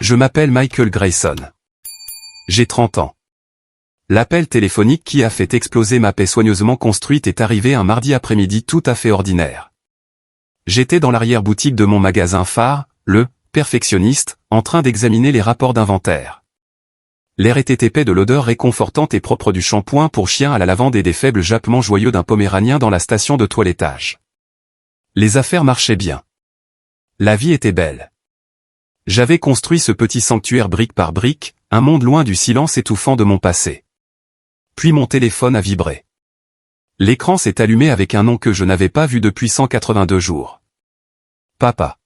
Je m'appelle Michael Grayson. J'ai 30 ans. L'appel téléphonique qui a fait exploser ma paix soigneusement construite est arrivé un mardi après-midi tout à fait ordinaire. J'étais dans l'arrière-boutique de mon magasin phare, le Perfectionniste, en train d'examiner les rapports d'inventaire. L'air était épais de l'odeur réconfortante et propre du shampoing pour chien à la lavande et des faibles jappements joyeux d'un poméranien dans la station de toilettage. Les affaires marchaient bien. La vie était belle. J'avais construit ce petit sanctuaire brique par brique, un monde loin du silence étouffant de mon passé. Puis mon téléphone a vibré. L'écran s'est allumé avec un nom que je n'avais pas vu depuis 182 jours. Papa.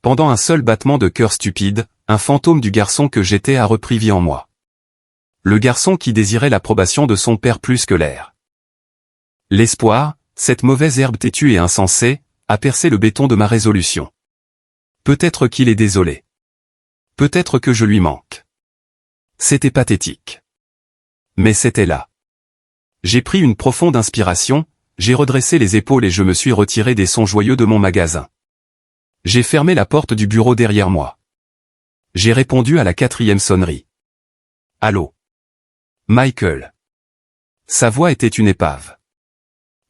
Pendant un seul battement de cœur stupide, un fantôme du garçon que j'étais a repris vie en moi. Le garçon qui désirait l'approbation de son père plus que l'air. L'espoir, cette mauvaise herbe têtue et insensée, a percé le béton de ma résolution. Peut-être qu'il est désolé. Peut-être que je lui manque. C'était pathétique. Mais c'était là. J'ai pris une profonde inspiration, j'ai redressé les épaules et je me suis retiré des sons joyeux de mon magasin. J'ai fermé la porte du bureau derrière moi. J'ai répondu à la 4e sonnerie. Allô. Michael. Sa voix était une épave.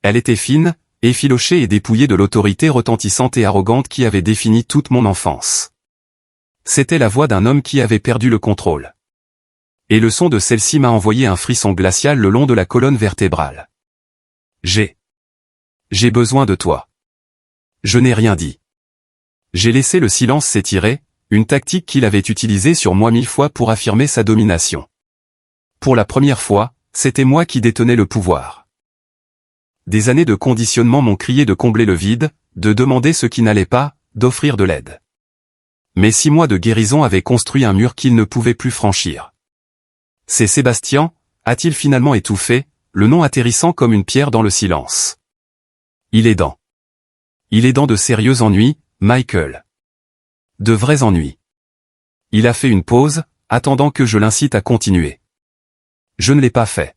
Elle était fine, effilochée et dépouillée de l'autorité retentissante et arrogante qui avait défini toute mon enfance. C'était la voix d'un homme qui avait perdu le contrôle. Et le son de celle-ci m'a envoyé un frisson glacial le long de la colonne vertébrale. J'ai besoin de toi. Je n'ai rien dit. J'ai laissé le silence s'étirer, une tactique qu'il avait utilisée sur moi 1000 fois pour affirmer sa domination. Pour la première fois, c'était moi qui détenais le pouvoir. Des années de conditionnement m'ont crié de combler le vide, de demander ce qui n'allait pas, d'offrir de l'aide. Mais 6 mois de guérison avaient construit un mur qu'il ne pouvait plus franchir. C'est Sébastien, a-t-il finalement étouffé, le nom atterrissant comme une pierre dans le silence. Il est dans. Il est dans de sérieux ennuis, Michael. De vrais ennuis. Il a fait une pause, attendant que je l'incite à continuer. Je ne l'ai pas fait.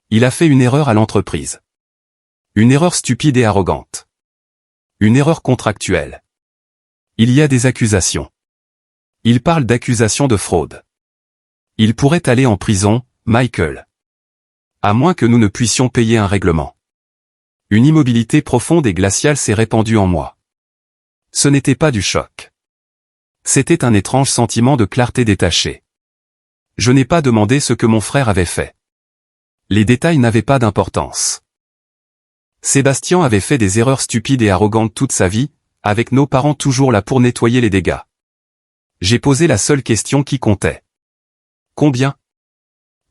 Il a fait une erreur à l'entreprise. Une erreur stupide et arrogante. Une erreur contractuelle. Il y a des accusations. Il parle d'accusations de fraude. Il pourrait aller en prison, Michael. À moins que nous ne puissions payer un règlement. Une immobilité profonde et glaciale s'est répandue en moi. Ce n'était pas du choc. C'était un étrange sentiment de clarté détachée. Je n'ai pas demandé ce que mon frère avait fait. Les détails n'avaient pas d'importance. Sébastien avait fait des erreurs stupides et arrogantes toute sa vie, avec nos parents toujours là pour nettoyer les dégâts. J'ai posé la seule question qui comptait. Combien?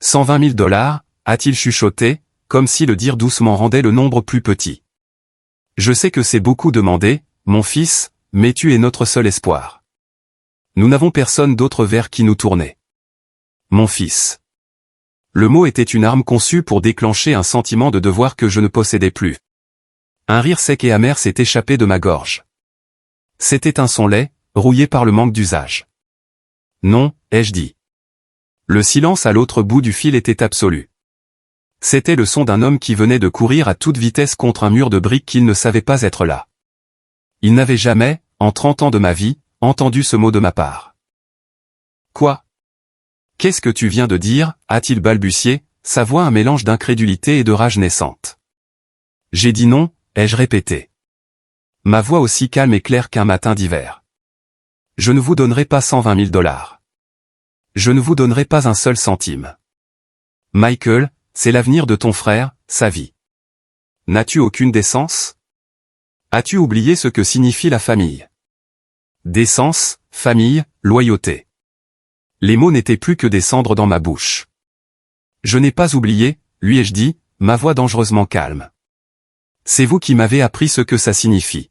120 000 $, a-t-il chuchoté, comme si le dire doucement rendait le nombre plus petit. Je sais que c'est beaucoup demandé, mon fils, mais tu es notre seul espoir. Nous n'avons personne d'autre vers qui nous tourner. Mon fils. Le mot était une arme conçue pour déclencher un sentiment de devoir que je ne possédais plus. Un rire sec et amer s'est échappé de ma gorge. C'était un son laid, rouillé par le manque d'usage. Non, ai-je dit. Le silence à l'autre bout du fil était absolu. C'était le son d'un homme qui venait de courir à toute vitesse contre un mur de briques qu'il ne savait pas être là. Il n'avait jamais, en 30 ans de ma vie, entendu ce mot de ma part. Quoi? Qu'est-ce que tu viens de dire, a-t-il balbutié, sa voix un mélange d'incrédulité et de rage naissante. J'ai dit non, ai-je répété. Ma voix aussi calme et claire qu'un matin d'hiver. Je ne vous donnerai pas 120 000 $. Je ne vous donnerai pas un seul centime. Michael, c'est l'avenir de ton frère, sa vie. N'as-tu aucune décence? As-tu oublié ce que signifie la famille? Décence, famille, loyauté. Les mots n'étaient plus que des cendres dans ma bouche. Je n'ai pas oublié, lui ai-je dit, ma voix dangereusement calme. C'est vous qui m'avez appris ce que ça signifie.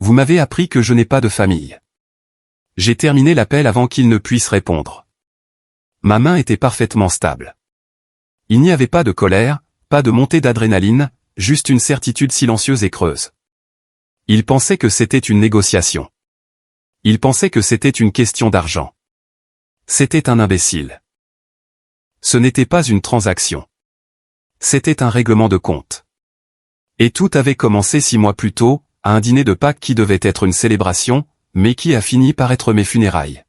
Vous m'avez appris que je n'ai pas de famille. J'ai terminé l'appel avant qu'il ne puisse répondre. Ma main était parfaitement stable. Il n'y avait pas de colère, pas de montée d'adrénaline, juste une certitude silencieuse et creuse. Il pensait que c'était une négociation. Il pensait que c'était une question d'argent. C'était un imbécile. Ce n'était pas une transaction. C'était un règlement de compte. Et tout avait commencé 6 mois plus tôt, à un dîner de Pâques qui devait être une célébration, mais qui a fini par être mes funérailles.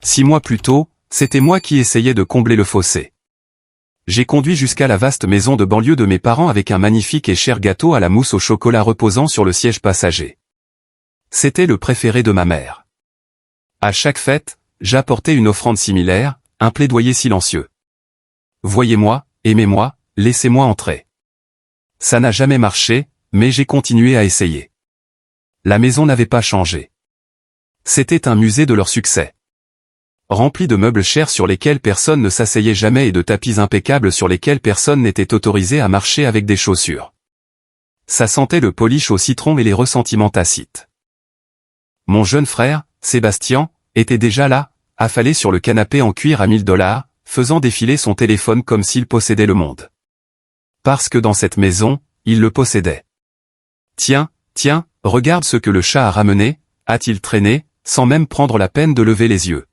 6 mois plus tôt, c'était moi qui essayais de combler le fossé. J'ai conduit jusqu'à la vaste maison de banlieue de mes parents avec un magnifique et cher gâteau à la mousse au chocolat reposant sur le siège passager. C'était le préféré de ma mère. À chaque fête, j'apportais une offrande similaire, un plaidoyer silencieux. Voyez-moi, aimez-moi, laissez-moi entrer. Ça n'a jamais marché, mais j'ai continué à essayer. La maison n'avait pas changé. C'était un musée de leur succès. Rempli de meubles chers sur lesquels personne ne s'asseyait jamais et de tapis impeccables sur lesquels personne n'était autorisé à marcher avec des chaussures. Ça sentait le polish au citron et les ressentiments tacites. Mon jeune frère, Sébastien, était déjà là, affalé sur le canapé en cuir à $1000, faisant défiler son téléphone comme s'il possédait le monde. Parce que dans cette maison, il le possédait. Tiens, regarde ce que le chat a ramené, a-t-il traîné, sans même prendre la peine de lever les yeux.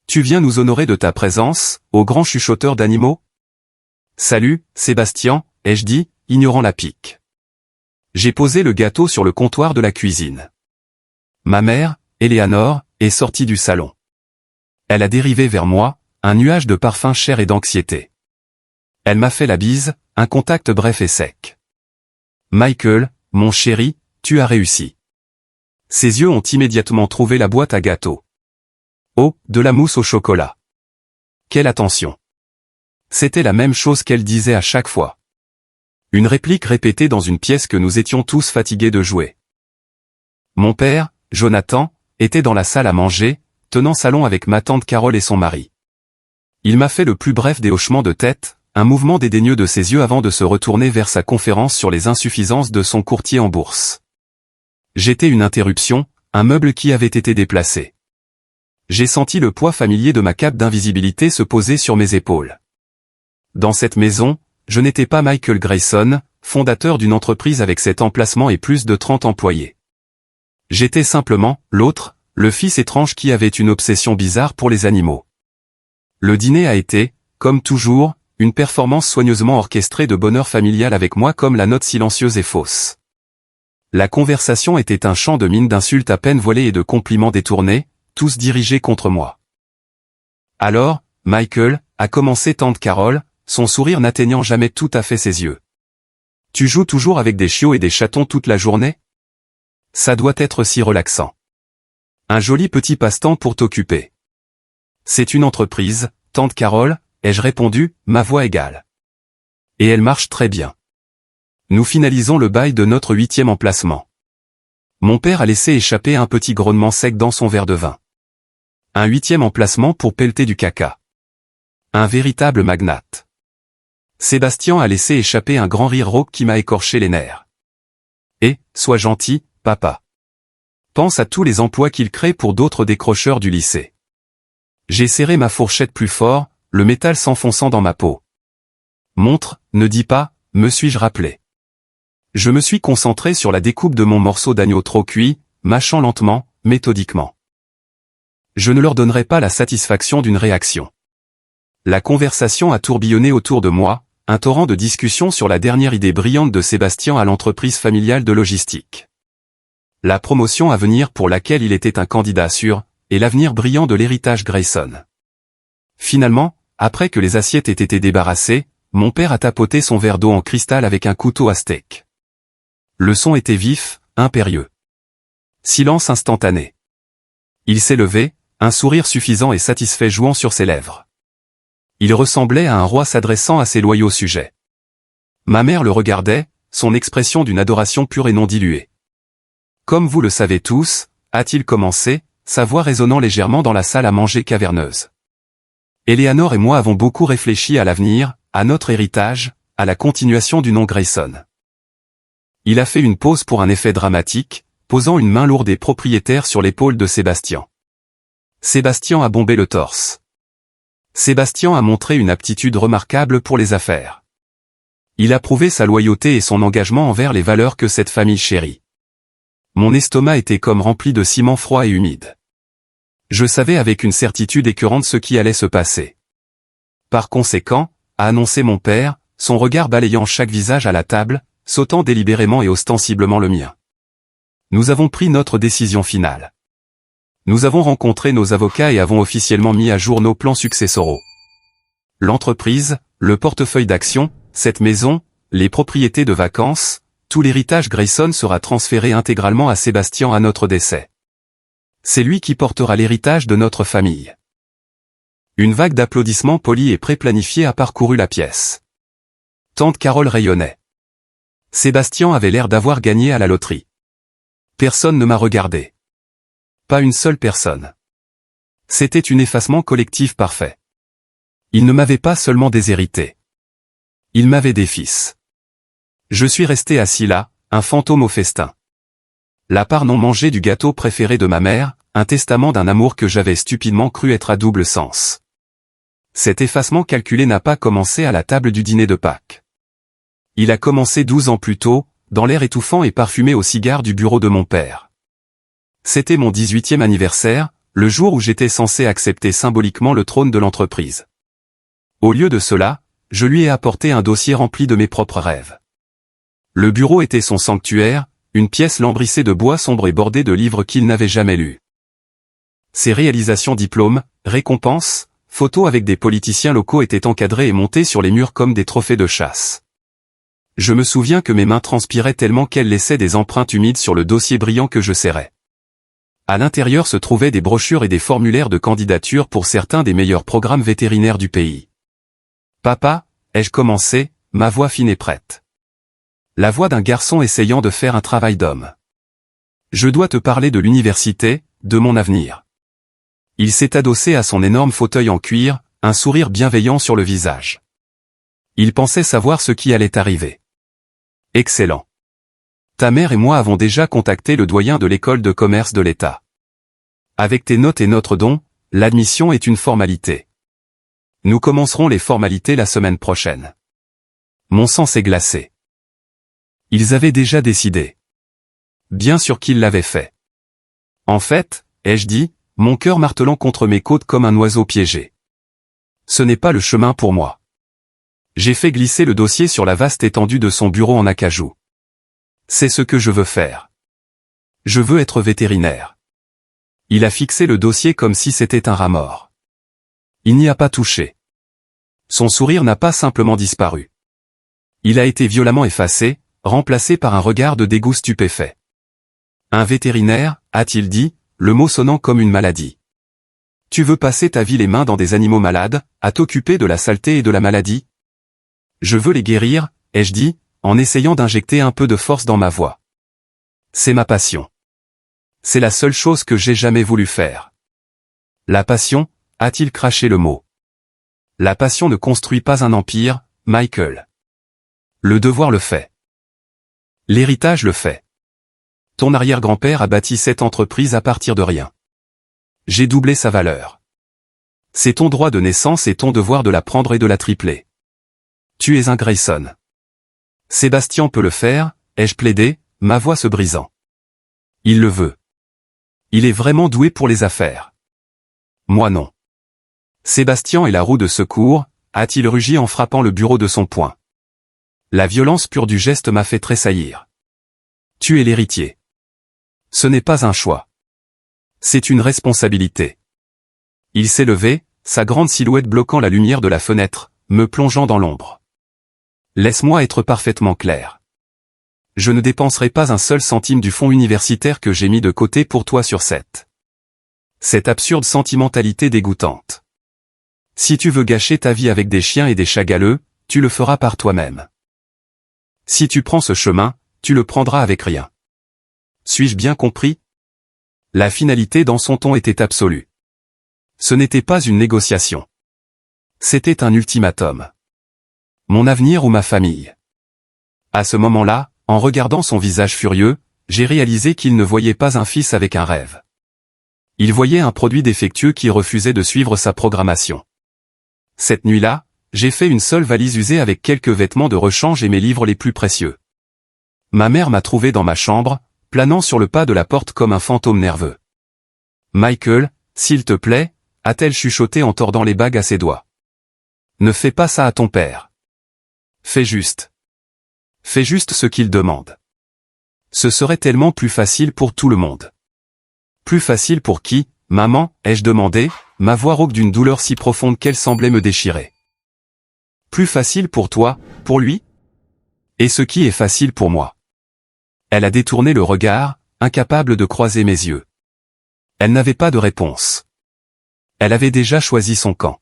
Tu viens nous honorer de ta présence, ô grand chuchoteur d'animaux? Salut, Sébastien, ai-je dit, ignorant la pique. J'ai posé le gâteau sur le comptoir de la cuisine. Ma mère, Éléanore, est sortie du salon. Elle a dérivé vers moi, un nuage de parfum cher et d'anxiété. Elle m'a fait la bise, un contact bref et sec. Michael, mon chéri, tu as réussi. Ses yeux ont immédiatement trouvé la boîte à gâteaux. Oh, de la mousse au chocolat. Quelle attention. C'était la même chose qu'elle disait à chaque fois. Une réplique répétée dans une pièce que nous étions tous fatigués de jouer. Mon père, Jonathan, était dans la salle à manger, tenant salon avec ma tante Carole et son mari. Il m'a fait le plus bref des hochements de tête, un mouvement dédaigneux de ses yeux avant de se retourner vers sa conférence sur les insuffisances de son courtier en bourse. J'étais une interruption, un meuble qui avait été déplacé. J'ai senti le poids familier de ma cape d'invisibilité se poser sur mes épaules. Dans cette maison, je n'étais pas Michael Grayson, fondateur d'une entreprise avec 7 emplacements et plus de 30 employés. J'étais simplement, l'autre, le fils étrange qui avait une obsession bizarre pour les animaux. Le dîner a été, comme toujours, une performance soigneusement orchestrée de bonheur familial avec moi comme la note silencieuse et fausse. La conversation était un chant de mine d'insultes à peine voilées et de compliments détournés, tous dirigés contre moi. Alors, Michael, a commencé tante Carole, son sourire n'atteignant jamais tout à fait ses yeux. Tu joues toujours avec des chiots et des chatons toute la journée? Ça doit être si relaxant. Un joli petit passe-temps pour t'occuper. C'est une entreprise, tante Carole, ai-je répondu, ma voix égale. Et elle marche très bien. Nous finalisons le bail de notre 8e emplacement. Mon père a laissé échapper un petit grognement sec dans son verre de vin. Un 8e emplacement pour pelleter du caca. Un véritable magnate. Sébastien a laissé échapper un grand rire rauque qui m'a écorché les nerfs. Et, sois gentil, papa. Pense à tous les emplois qu'il crée pour d'autres décrocheurs du lycée. J'ai serré ma fourchette plus fort, le métal s'enfonçant dans ma peau. Montre, ne dis pas, me suis-je rappelé. Je me suis concentré sur la découpe de mon morceau d'agneau trop cuit, mâchant lentement, méthodiquement. Je ne leur donnerai pas la satisfaction d'une réaction. La conversation a tourbillonné autour de moi, un torrent de discussions sur la dernière idée brillante de Sébastien à l'entreprise familiale de logistique. La promotion à venir pour laquelle il était un candidat sûr, et l'avenir brillant de l'héritage Grayson. Finalement, après que les assiettes aient été débarrassées, mon père a tapoté son verre d'eau en cristal avec un couteau à steak. Le son était vif, impérieux. Silence instantané. Il s'est levé, un sourire suffisant et satisfait jouant sur ses lèvres. Il ressemblait à un roi s'adressant à ses loyaux sujets. Ma mère le regardait, son expression d'une adoration pure et non diluée. Comme vous le savez tous, a-t-il commencé, sa voix résonnant légèrement dans la salle à manger caverneuse. Éléanore et moi avons beaucoup réfléchi à l'avenir, à notre héritage, à la continuation du nom Grayson. Il a fait une pause pour un effet dramatique, posant une main lourde et propriétaire sur l'épaule de Sébastien. Sébastien a bombé le torse. Sébastien a montré une aptitude remarquable pour les affaires. Il a prouvé sa loyauté et son engagement envers les valeurs que cette famille chérit. Mon estomac était comme rempli de ciment froid et humide. Je savais avec une certitude écœurante ce qui allait se passer. Par conséquent, a annoncé mon père, son regard balayant chaque visage à la table, sautant délibérément et ostensiblement le mien. Nous avons pris notre décision finale. Nous avons rencontré nos avocats et avons officiellement mis à jour nos plans successoraux. L'entreprise, le portefeuille d'actions, cette maison, les propriétés de vacances, tout l'héritage Grayson sera transféré intégralement à Sébastien à notre décès. C'est lui qui portera l'héritage de notre famille. Une vague d'applaudissements polis et préplanifiés a parcouru la pièce. Tante Carole rayonnait. Sébastien avait l'air d'avoir gagné à la loterie. Personne ne m'a regardé. Pas une seule personne. C'était un effacement collectif parfait. Il ne m'avait pas seulement déshérité. Il m'avait des fils. Je suis resté assis là, un fantôme au festin. La part non mangée du gâteau préféré de ma mère, un testament d'un amour que j'avais stupidement cru être à double sens. Cet effacement calculé n'a pas commencé à la table du dîner de Pâques. Il a commencé 12 ans plus tôt, dans l'air étouffant et parfumé au cigare du bureau de mon père. C'était mon 18e anniversaire, le jour où j'étais censé accepter symboliquement le trône de l'entreprise. Au lieu de cela, je lui ai apporté un dossier rempli de mes propres rêves. Le bureau était son sanctuaire, une pièce lambrissée de bois sombre et bordée de livres qu'il n'avait jamais lus. Ses réalisations, diplômes, récompenses, photos avec des politiciens locaux étaient encadrées et montées sur les murs comme des trophées de chasse. Je me souviens que mes mains transpiraient tellement qu'elles laissaient des empreintes humides sur le dossier brillant que je serrais. À l'intérieur se trouvaient des brochures et des formulaires de candidature pour certains des meilleurs programmes vétérinaires du pays. Papa, ai-je commencé, ma voix fine et prête. La voix d'un garçon essayant de faire un travail d'homme. Je dois te parler de l'université, de mon avenir. Il s'est adossé à son énorme fauteuil en cuir, un sourire bienveillant sur le visage. Il pensait savoir ce qui allait arriver. Excellent. Ta mère et moi avons déjà contacté le doyen de l'école de commerce de l'État. Avec tes notes et notre don, l'admission est une formalité. Nous commencerons les formalités la semaine prochaine. Mon sang s'est glacé. Ils avaient déjà décidé. Bien sûr qu'ils l'avaient fait. En fait, ai-je dit, mon cœur martelant contre mes côtes comme un oiseau piégé. Ce n'est pas le chemin pour moi. J'ai fait glisser le dossier sur la vaste étendue de son bureau en acajou. C'est ce que je veux faire. Je veux être vétérinaire. Il a fixé le dossier comme si c'était un rat mort. Il n'y a pas touché. Son sourire n'a pas simplement disparu. Il a été violemment effacé, remplacé par un regard de dégoût stupéfait. Un vétérinaire, a-t-il dit, le mot sonnant comme une maladie. Tu veux passer ta vie les mains dans des animaux malades, à t'occuper de la saleté et de la maladie? Je veux les guérir, ai-je dit, en essayant d'injecter un peu de force dans ma voix. C'est ma passion. C'est la seule chose que j'ai jamais voulu faire. La passion, a-t-il craché le mot. La passion ne construit pas un empire, Michael. Le devoir le fait. L'héritage le fait. Ton arrière-grand-père a bâti cette entreprise à partir de rien. J'ai doublé sa valeur. C'est ton droit de naissance et ton devoir de la prendre et de la tripler. Tu es un Grayson. Sébastien peut le faire, ai-je plaidé, ma voix se brisant. Il le veut. Il est vraiment doué pour les affaires. Moi non. Sébastien est la roue de secours, a-t-il rugi en frappant le bureau de son poing. La violence pure du geste m'a fait tressaillir. Tu es l'héritier. Ce n'est pas un choix. C'est une responsabilité. Il s'est levé, sa grande silhouette bloquant la lumière de la fenêtre, me plongeant dans l'ombre. Laisse-moi être parfaitement clair. Je ne dépenserai pas un seul centime du fonds universitaire que j'ai mis de côté pour toi sur cette absurde sentimentalité dégoûtante. Si tu veux gâcher ta vie avec des chiens et des chats galeux, tu le feras par toi-même. Si tu prends ce chemin, tu le prendras avec rien. Suis-je bien compris? La finalité dans son ton était absolue. Ce n'était pas une négociation. C'était un ultimatum. Mon avenir ou ma famille. À ce moment-là, en regardant son visage furieux, j'ai réalisé qu'il ne voyait pas un fils avec un rêve. Il voyait un produit défectueux qui refusait de suivre sa programmation. Cette nuit-là, j'ai fait une seule valise usée avec quelques vêtements de rechange et mes livres les plus précieux. Ma mère m'a trouvé dans ma chambre, planant sur le pas de la porte comme un fantôme nerveux. Michael, s'il te plaît, a-t-elle chuchoté en tordant les bagues à ses doigts. Ne fais pas ça à ton père. Fais juste. Fais juste ce qu'il demande. Ce serait tellement plus facile pour tout le monde. Plus facile pour qui, Maman, ai-je demandé, ma voix rauque d'une douleur si profonde qu'elle semblait me déchirer. Plus facile pour toi, pour lui? Et ce qui est facile pour moi? Elle a détourné le regard, incapable de croiser mes yeux. Elle n'avait pas de réponse. Elle avait déjà choisi son camp.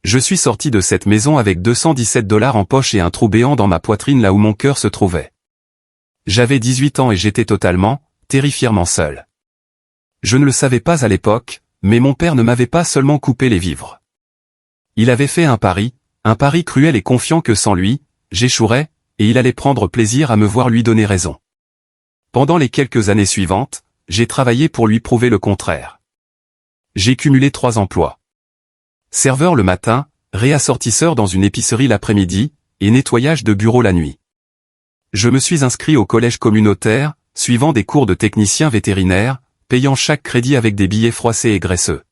Je suis sorti de cette maison avec $217 en poche et un trou béant dans ma poitrine là où mon cœur se trouvait. J'avais 18 ans et j'étais totalement, terrifiamment seul. Je ne le savais pas à l'époque, mais mon père ne m'avait pas seulement coupé les vivres. Il avait fait un pari cruel et confiant que sans lui, j'échouerais, et il allait prendre plaisir à me voir lui donner raison. Pendant les quelques années suivantes, j'ai travaillé pour lui prouver le contraire. J'ai cumulé 3 emplois. Serveur le matin, réassortisseur dans une épicerie l'après-midi, et nettoyage de bureau la nuit. Je me suis inscrit au collège communautaire, suivant des cours de technicien vétérinaire, payant chaque crédit avec des billets froissés et graisseux.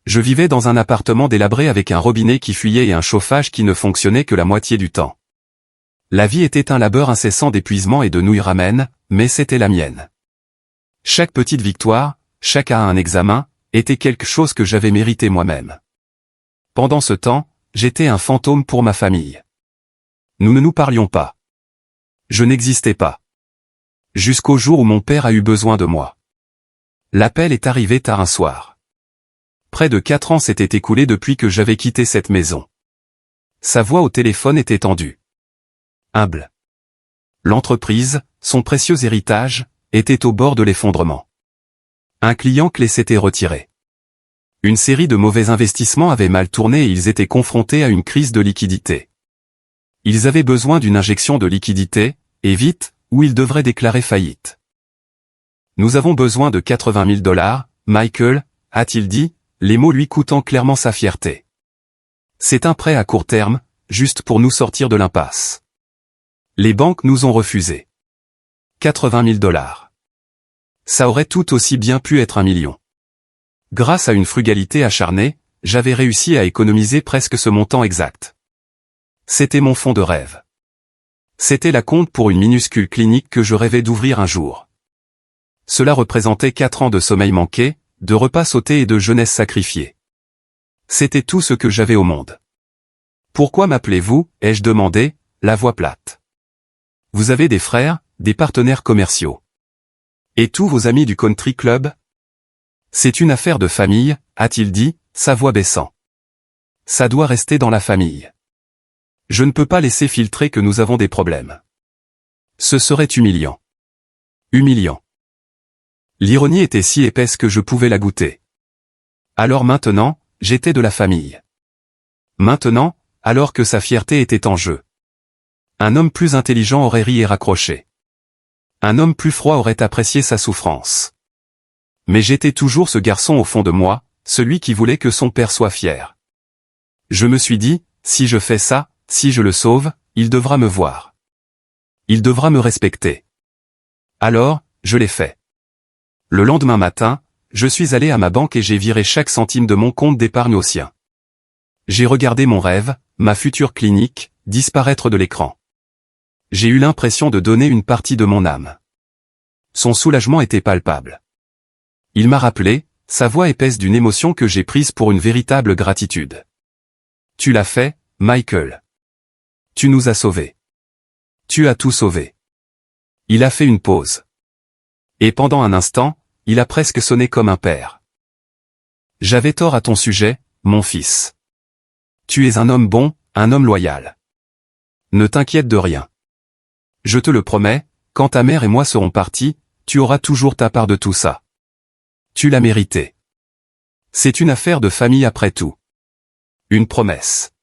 Je vivais dans un appartement délabré avec un robinet qui fuyait et un chauffage qui ne fonctionnait que la moitié du temps. La vie était un labeur incessant d'épuisement et de nouilles ramen, mais c'était la mienne. Chaque petite victoire, chaque un examen, était quelque chose que j'avais mérité moi-même. Pendant ce temps, j'étais un fantôme pour ma famille. Nous ne nous parlions pas. Je n'existais pas. Jusqu'au jour où mon père a eu besoin de moi. L'appel est arrivé tard un soir. Près de 4 ans s'étaient écoulés depuis que j'avais quitté cette maison. Sa voix au téléphone était tendue. Humble. L'entreprise, son précieux héritage, était au bord de l'effondrement. Un client clé s'était retiré. Une série de mauvais investissements avait mal tourné et ils étaient confrontés à une crise de liquidité. Ils avaient besoin d'une injection de liquidité, et vite, ou ils devraient déclarer faillite. Nous avons besoin de $80 000, Michael, a-t-il dit, les mots lui coûtant clairement sa fierté. C'est un prêt à court terme, juste pour nous sortir de l'impasse. Les banques nous ont refusé. $80 000. Ça aurait tout aussi bien pu être 1 million. Grâce à une frugalité acharnée, j'avais réussi à économiser presque ce montant exact. C'était mon fonds de rêve. C'était la compte pour une minuscule clinique que je rêvais d'ouvrir un jour. Cela représentait 4 ans de sommeil manqué, de repas sautés et de jeunesse sacrifiée. C'était tout ce que j'avais au monde. Pourquoi m'appelez-vous, ai-je demandé, la voix plate. Vous avez des frères, des partenaires commerciaux. Et tous vos amis du country club? C'est une affaire de famille, a-t-il dit, sa voix baissant. Ça doit rester dans la famille. Je ne peux pas laisser filtrer que nous avons des problèmes. Ce serait humiliant. Humiliant. L'ironie était si épaisse que je pouvais la goûter. Alors maintenant, j'étais de la famille. Maintenant, alors que sa fierté était en jeu. Un homme plus intelligent aurait ri et raccroché. Un homme plus froid aurait apprécié sa souffrance. Mais j'étais toujours ce garçon au fond de moi, celui qui voulait que son père soit fier. Je me suis dit, si je fais ça, si je le sauve, il devra me voir. Il devra me respecter. Alors, je l'ai fait. Le lendemain matin, je suis allé à ma banque et j'ai viré chaque centime de mon compte d'épargne au sien. J'ai regardé mon rêve, ma future clinique, disparaître de l'écran. J'ai eu l'impression de donner une partie de mon âme. Son soulagement était palpable. Il m'a rappelé, sa voix épaisse d'une émotion que j'ai prise pour une véritable gratitude. Tu l'as fait, Michael. Tu nous as sauvés. Tu as tout sauvé. Il a fait une pause. Et pendant un instant, il a presque sonné comme un père. J'avais tort à ton sujet, mon fils. Tu es un homme bon, un homme loyal. Ne t'inquiète de rien. Je te le promets, quand ta mère et moi serons partis, tu auras toujours ta part de tout ça. Tu l'as mérité. C'est une affaire de famille après tout. Une promesse.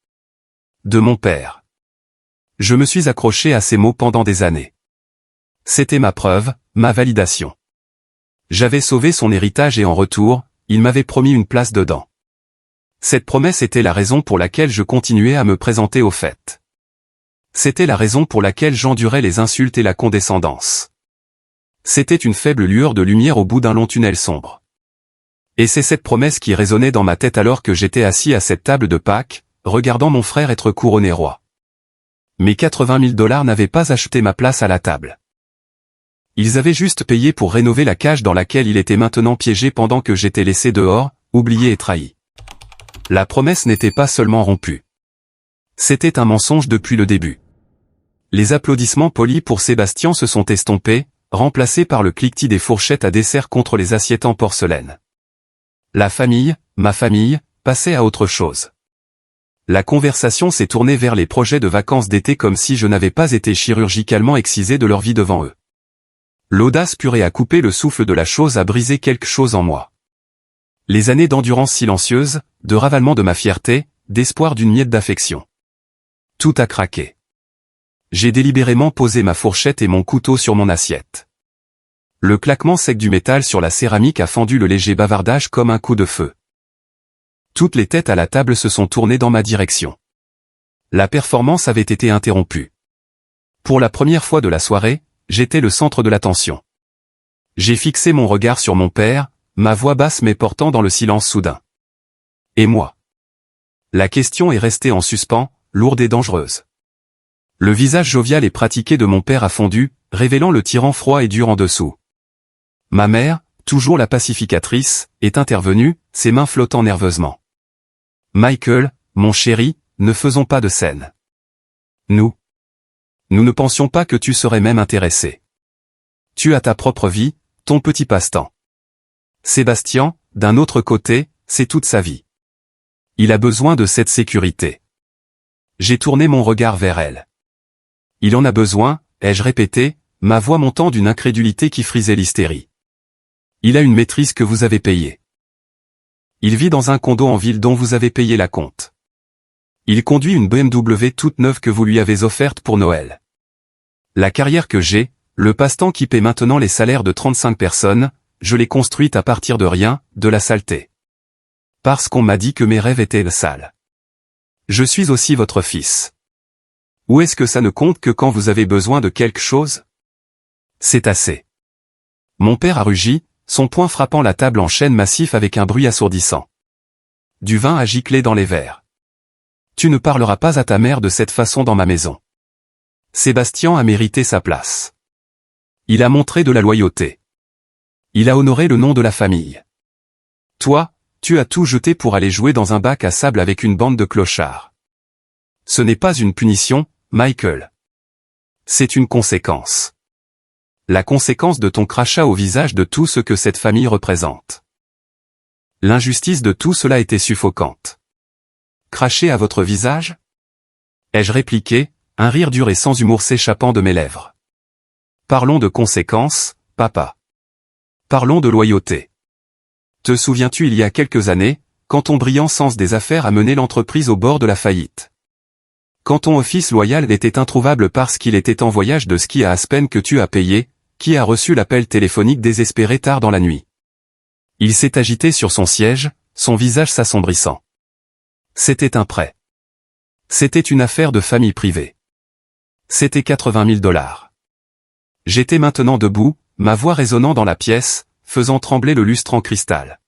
De mon père. Je me suis accroché à ces mots pendant des années. C'était ma preuve, ma validation. J'avais sauvé son héritage et en retour, il m'avait promis une place dedans. Cette promesse était la raison pour laquelle je continuais à me présenter aux fêtes. C'était la raison pour laquelle j'endurais les insultes et la condescendance. C'était une faible lueur de lumière au bout d'un long tunnel sombre. Et c'est cette promesse qui résonnait dans ma tête alors que j'étais assis à cette table de Pâques, regardant mon frère être couronné roi. Mes $80 000 n'avaient pas acheté ma place à la table. Ils avaient juste payé pour rénover la cage dans laquelle il était maintenant piégé pendant que j'étais laissé dehors, oublié et trahi. La promesse n'était pas seulement rompue. C'était un mensonge depuis le début. Les applaudissements polis pour Sébastien se sont estompés, remplacés par le cliquetis des fourchettes à dessert contre les assiettes en porcelaine. La famille, ma famille, passait à autre chose. La conversation s'est tournée vers les projets de vacances d'été comme si je n'avais pas été chirurgicalement excisé de leur vie devant eux. L'audace pure et à couper le souffle de la chose a brisé quelque chose en moi. Les années d'endurance silencieuse, de ravalement de ma fierté, d'espoir d'une miette d'affection. Tout a craqué. J'ai délibérément posé ma fourchette et mon couteau sur mon assiette. Le claquement sec du métal sur la céramique a fendu le léger bavardage comme un coup de feu. Toutes les têtes à la table se sont tournées dans ma direction. La performance avait été interrompue. Pour la première fois de la soirée, j'étais le centre de l'attention. J'ai fixé mon regard sur mon père, ma voix basse mais portant dans le silence soudain. Et moi? La question est restée en suspens, lourde et dangereuse. Le visage jovial et pratiqué de mon père a fondu, révélant le tyran froid et dur en dessous. Ma mère, toujours la pacificatrice, est intervenue, ses mains flottant nerveusement. Michael, mon chéri, ne faisons pas de scène. Nous ne pensions pas que tu serais même intéressé. Tu as ta propre vie, ton petit passe-temps. Sébastien, d'un autre côté, c'est toute sa vie. Il a besoin de cette sécurité. J'ai tourné mon regard vers elle. Il en a besoin, ai-je répété, ma voix montant d'une incrédulité qui frisait l'hystérie. Il a une maîtrise que vous avez payée. Il vit dans un condo en ville dont vous avez payé la compte. Il conduit une BMW toute neuve que vous lui avez offerte pour Noël. La carrière que j'ai, le passe-temps qui paie maintenant les salaires de 35 personnes, je l'ai construite à partir de rien, de la saleté. Parce qu'on m'a dit que mes rêves étaient sales. Je suis aussi votre fils. Ou est-ce que ça ne compte que quand vous avez besoin de quelque chose? C'est assez. Mon père a rugi, son poing frappant la table en chêne massif avec un bruit assourdissant. Du vin a giclé dans les verres. Tu ne parleras pas à ta mère de cette façon dans ma maison. Sébastien a mérité sa place. Il a montré de la loyauté. Il a honoré le nom de la famille. Toi, tu as tout jeté pour aller jouer dans un bac à sable avec une bande de clochards. Ce n'est pas une punition, Michael. C'est une conséquence. La conséquence de ton crachat au visage de tout ce que cette famille représente. L'injustice de tout cela était suffocante. Cracher à votre visage? Ai-je répliqué, un rire dur et sans humour s'échappant de mes lèvres. Parlons de conséquences, papa. Parlons de loyauté. Te souviens-tu il y a quelques années, quand ton brillant sens des affaires a mené l'entreprise au bord de la faillite? Quand ton office loyal était introuvable parce qu'il était en voyage de ski à Aspen que tu as payé, qui a reçu l'appel téléphonique désespéré tard dans la nuit? Il s'est agité sur son siège, son visage s'assombrissant. C'était un prêt. C'était une affaire de famille privée. C'était 80 000 $. J'étais maintenant debout, ma voix résonnant dans la pièce, faisant trembler le lustre en cristal.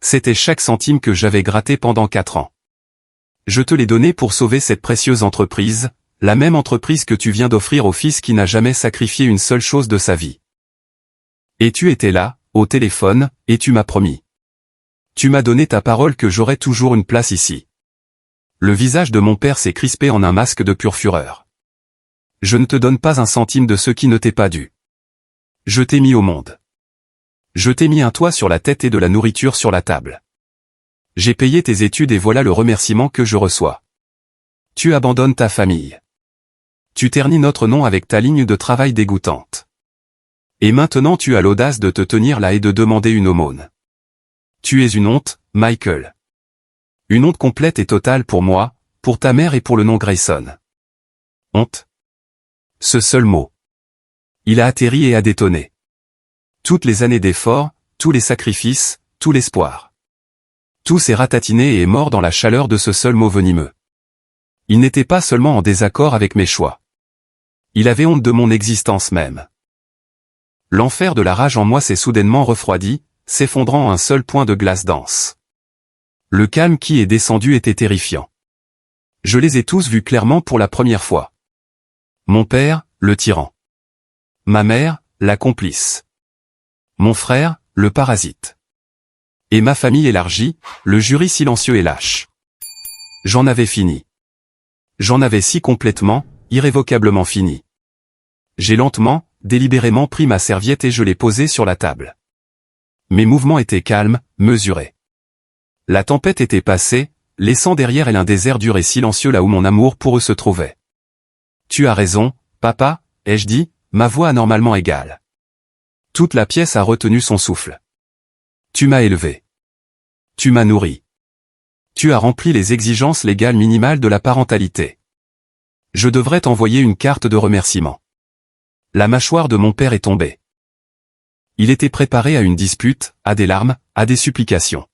C'était chaque centime que j'avais gratté pendant 4 ans. Je te l'ai donné pour sauver cette précieuse entreprise, la même entreprise que tu viens d'offrir au fils qui n'a jamais sacrifié une seule chose de sa vie. Et tu étais là, au téléphone, et tu m'as promis. Tu m'as donné ta parole que j'aurais toujours une place ici. Le visage de mon père s'est crispé en un masque de pure fureur. Je ne te donne pas un centime de ce qui ne t'est pas dû. Je t'ai mis au monde. Je t'ai mis un toit sur la tête et de la nourriture sur la table. J'ai payé tes études et voilà le remerciement que je reçois. Tu abandonnes ta famille. Tu ternis notre nom avec ta ligne de travail dégoûtante. Et maintenant tu as l'audace de te tenir là et de demander une aumône. Tu es une honte, Michael. Une honte complète et totale pour moi, pour ta mère et pour le nom Grayson. Honte. Ce seul mot. Il a atterri et a détonné. Toutes les années d'efforts, tous les sacrifices, tout l'espoir. Tout s'est ratatiné et est mort dans la chaleur de ce seul mot venimeux. Il n'était pas seulement en désaccord avec mes choix. Il avait honte de mon existence même. L'enfer de la rage en moi s'est soudainement refroidi, s'effondrant en un seul point de glace dense. Le calme qui est descendu était terrifiant. Je les ai tous vus clairement pour la première fois. Mon père, le tyran. Ma mère, la complice. Mon frère, le parasite. Et ma famille élargie, le jury silencieux et lâche. J'en avais fini. J'en avais si complètement, irrévocablement fini. J'ai lentement, délibérément pris ma serviette et je l'ai posée sur la table. Mes mouvements étaient calmes, mesurés. La tempête était passée, laissant derrière elle un désert dur et silencieux là où mon amour pour eux se trouvait. Tu as raison, papa, ai-je dit, ma voix anormalement égale. Toute la pièce a retenu son souffle. Tu m'as élevé. Tu m'as nourri. Tu as rempli les exigences légales minimales de la parentalité. Je devrais t'envoyer une carte de remerciement. La mâchoire de mon père est tombée. Il était préparé à une dispute, à des larmes, à des supplications.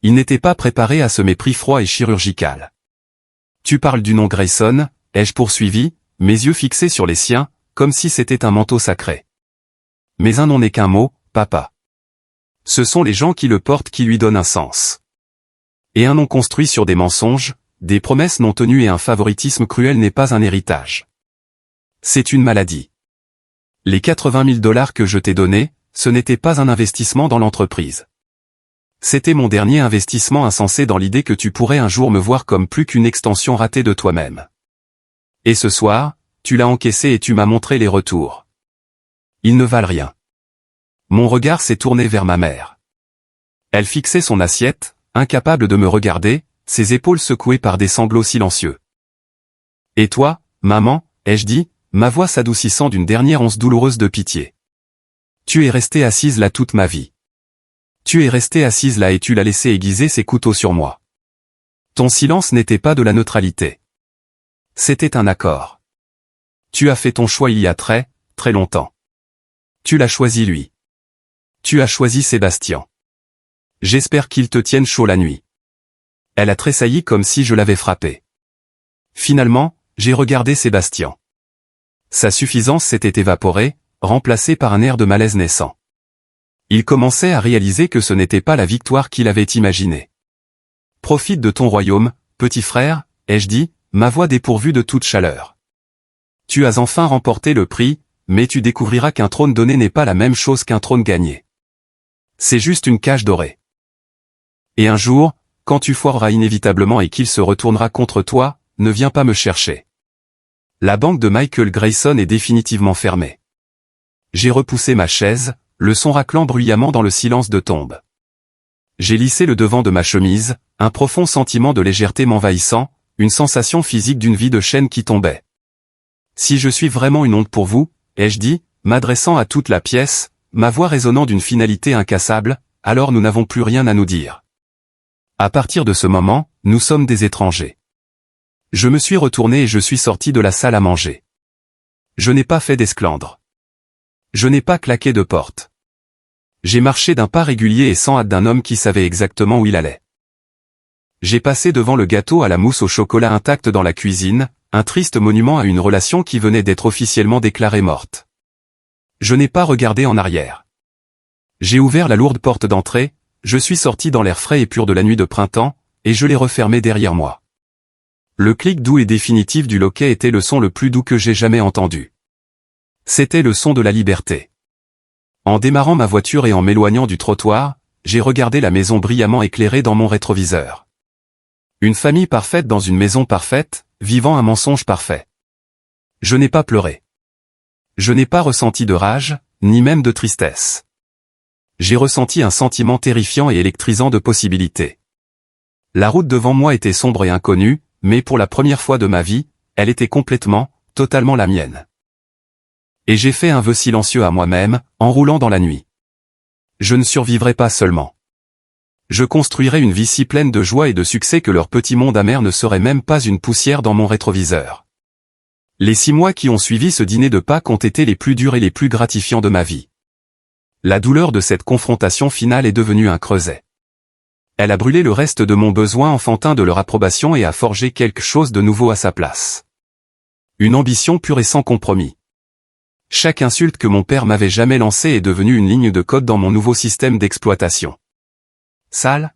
Il n'était pas préparé à ce mépris froid et chirurgical. Tu parles du nom Grayson, ai-je poursuivi, mes yeux fixés sur les siens, comme si c'était un manteau sacré. Mais un nom n'est qu'un mot, papa. Ce sont les gens qui le portent qui lui donnent un sens. Et un nom construit sur des mensonges, des promesses non tenues et un favoritisme cruel n'est pas un héritage. C'est une maladie. Les 80 000 $ que je t'ai donnés, ce n'était pas un investissement dans l'entreprise. C'était mon dernier investissement insensé dans l'idée que tu pourrais un jour me voir comme plus qu'une extension ratée de toi-même. Et ce soir, tu l'as encaissé et tu m'as montré les retours. Ils ne valent rien. Mon regard s'est tourné vers ma mère. Elle fixait son assiette, incapable de me regarder, ses épaules secouées par des sanglots silencieux. Et toi, maman, ai-je dit, ma voix s'adoucissant d'une dernière once douloureuse de pitié. Tu es restée assise là toute ma vie. Tu es restée assise là et tu l'as laissé aiguiser ses couteaux sur moi. Ton silence n'était pas de la neutralité. C'était un accord. Tu as fait ton choix il y a très, très longtemps. Tu l'as choisi lui. Tu as choisi Sébastien. J'espère qu'il te tienne chaud la nuit. Elle a tressailli comme si je l'avais frappé. Finalement, j'ai regardé Sébastien. Sa suffisance s'était évaporée, remplacée par un air de malaise naissant. Il commençait à réaliser que ce n'était pas la victoire qu'il avait imaginée. Profite de ton royaume, petit frère, ai-je dit, ma voix dépourvue de toute chaleur. Tu as enfin remporté le prix, mais tu découvriras qu'un trône donné n'est pas la même chose qu'un trône gagné. C'est juste une cage dorée. Et un jour, quand tu foireras inévitablement et qu'il se retournera contre toi, ne viens pas me chercher. La banque de Michael Grayson est définitivement fermée. J'ai repoussé ma chaise, le son raclant bruyamment dans le silence de tombe. J'ai lissé le devant de ma chemise, un profond sentiment de légèreté m'envahissant, une sensation physique d'une vie de chaîne qui tombait. Si je suis vraiment une honte pour vous, ai-je dit, m'adressant à toute la pièce, ma voix résonnant d'une finalité incassable, alors nous n'avons plus rien à nous dire. À partir de ce moment, nous sommes des étrangers. Je me suis retourné et je suis sorti de la salle à manger. Je n'ai pas fait d'esclandre. Je n'ai pas claqué de porte. J'ai marché d'un pas régulier et sans hâte d'un homme qui savait exactement où il allait. J'ai passé devant le gâteau à la mousse au chocolat intact dans la cuisine, un triste monument à une relation qui venait d'être officiellement déclarée morte. Je n'ai pas regardé en arrière. J'ai ouvert la lourde porte d'entrée, je suis sorti dans l'air frais et pur de la nuit de printemps, et je l'ai refermé derrière moi. Le clic doux et définitif du loquet était le son le plus doux que j'ai jamais entendu. C'était le son de la liberté. En démarrant ma voiture et en m'éloignant du trottoir, j'ai regardé la maison brillamment éclairée dans mon rétroviseur. Une famille parfaite dans une maison parfaite, vivant un mensonge parfait. Je n'ai pas pleuré. Je n'ai pas ressenti de rage, ni même de tristesse. J'ai ressenti un sentiment terrifiant et électrisant de possibilité. La route devant moi était sombre et inconnue, mais pour la première fois de ma vie, elle était complètement, totalement la mienne. Et j'ai fait un vœu silencieux à moi-même, en roulant dans la nuit. Je ne survivrai pas seulement. Je construirai une vie si pleine de joie et de succès que leur petit monde amer ne serait même pas une poussière dans mon rétroviseur. Les 6 mois qui ont suivi ce dîner de Pâques ont été les plus durs et les plus gratifiants de ma vie. La douleur de cette confrontation finale est devenue un creuset. Elle a brûlé le reste de mon besoin enfantin de leur approbation et a forgé quelque chose de nouveau à sa place. Une ambition pure et sans compromis. Chaque insulte que mon père m'avait jamais lancée est devenue une ligne de code dans mon nouveau système d'exploitation. Sale ?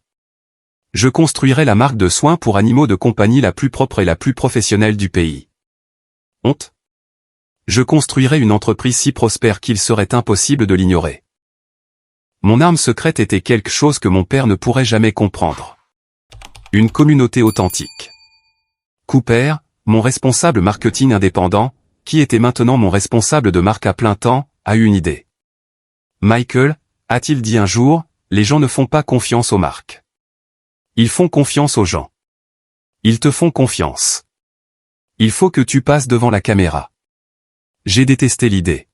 Je construirai la marque de soins pour animaux de compagnie la plus propre et la plus professionnelle du pays. Honte ? Je construirais une entreprise si prospère qu'il serait impossible de l'ignorer. Mon arme secrète était quelque chose que mon père ne pourrait jamais comprendre. Une communauté authentique. Cooper, mon responsable marketing indépendant, qui était maintenant mon responsable de marque à plein temps, a eu une idée. Michael, a-t-il dit un jour, les gens ne font pas confiance aux marques. Ils font confiance aux gens. Ils te font confiance. Il faut que tu passes devant la caméra. J'ai détesté l'idée.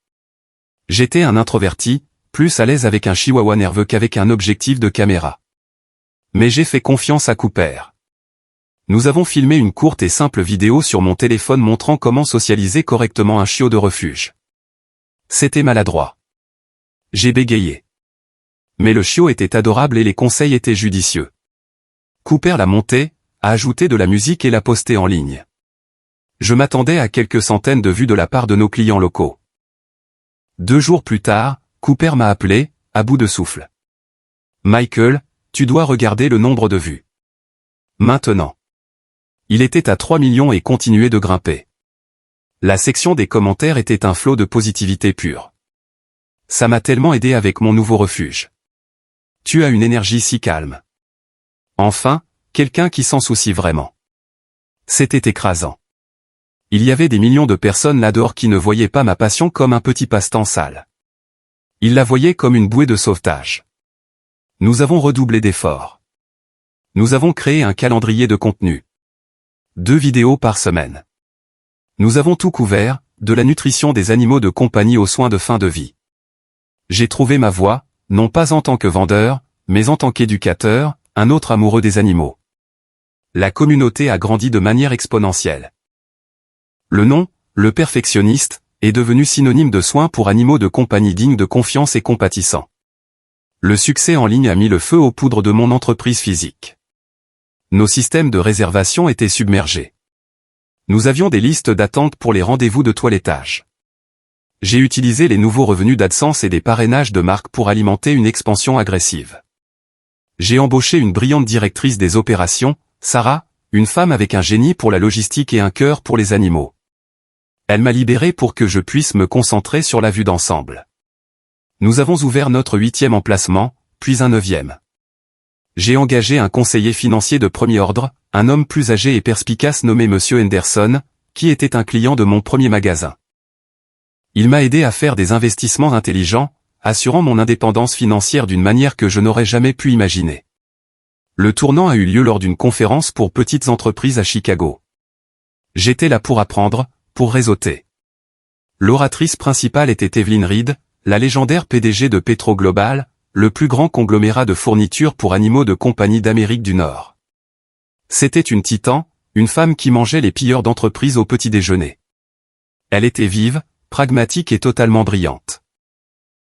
J'étais un introverti, plus à l'aise avec un chihuahua nerveux qu'avec un objectif de caméra. Mais j'ai fait confiance à Cooper. Nous avons filmé une courte et simple vidéo sur mon téléphone montrant comment socialiser correctement un chiot de refuge. C'était maladroit. J'ai bégayé. Mais le chiot était adorable et les conseils étaient judicieux. Cooper l'a monté, a ajouté de la musique et l'a posté en ligne. Je m'attendais à quelques centaines de vues de la part de nos clients locaux. 2 jours plus tard, Cooper m'a appelé, à bout de souffle. Michael, tu dois regarder le nombre de vues. Maintenant. Il était à 3 millions et continuait de grimper. La section des commentaires était un flot de positivité pure. Ça m'a tellement aidé avec mon nouveau refuge. Tu as une énergie si calme. Enfin, quelqu'un qui s'en soucie vraiment. C'était écrasant. Il y avait des millions de personnes là-dehors qui ne voyaient pas ma passion comme un petit passe-temps sale. Ils la voyaient comme une bouée de sauvetage. Nous avons redoublé d'efforts. Nous avons créé un calendrier de contenu. 2 vidéos par semaine. Nous avons tout couvert, de la nutrition des animaux de compagnie aux soins de fin de vie. J'ai trouvé ma voie, non pas en tant que vendeur, mais en tant qu'éducateur, un autre amoureux des animaux. La communauté a grandi de manière exponentielle. Le nom, le perfectionniste, est devenu synonyme de soins pour animaux de compagnie dignes de confiance et compatissants. Le succès en ligne a mis le feu aux poudres de mon entreprise physique. Nos systèmes de réservation étaient submergés. Nous avions des listes d'attente pour les rendez-vous de toilettage. J'ai utilisé les nouveaux revenus d'AdSense et des parrainages de marque pour alimenter une expansion agressive. J'ai embauché une brillante directrice des opérations, Sarah, une femme avec un génie pour la logistique et un cœur pour les animaux. Elle m'a libéré pour que je puisse me concentrer sur la vue d'ensemble. Nous avons ouvert notre 8e emplacement, puis un 9e. J'ai engagé un conseiller financier de premier ordre, un homme plus âgé et perspicace nommé Monsieur Henderson, qui était un client de mon premier magasin. Il m'a aidé à faire des investissements intelligents, assurant mon indépendance financière d'une manière que je n'aurais jamais pu imaginer. Le tournant a eu lieu lors d'une conférence pour petites entreprises à Chicago. J'étais là pour apprendre, pour réseauter. L'oratrice principale était Evelyn Reed, la légendaire PDG de Petro Global, le plus grand conglomérat de fournitures pour animaux de compagnie d'Amérique du Nord. C'était une titan, une femme qui mangeait les pilleurs d'entreprise au petit déjeuner. Elle était vive, pragmatique et totalement brillante.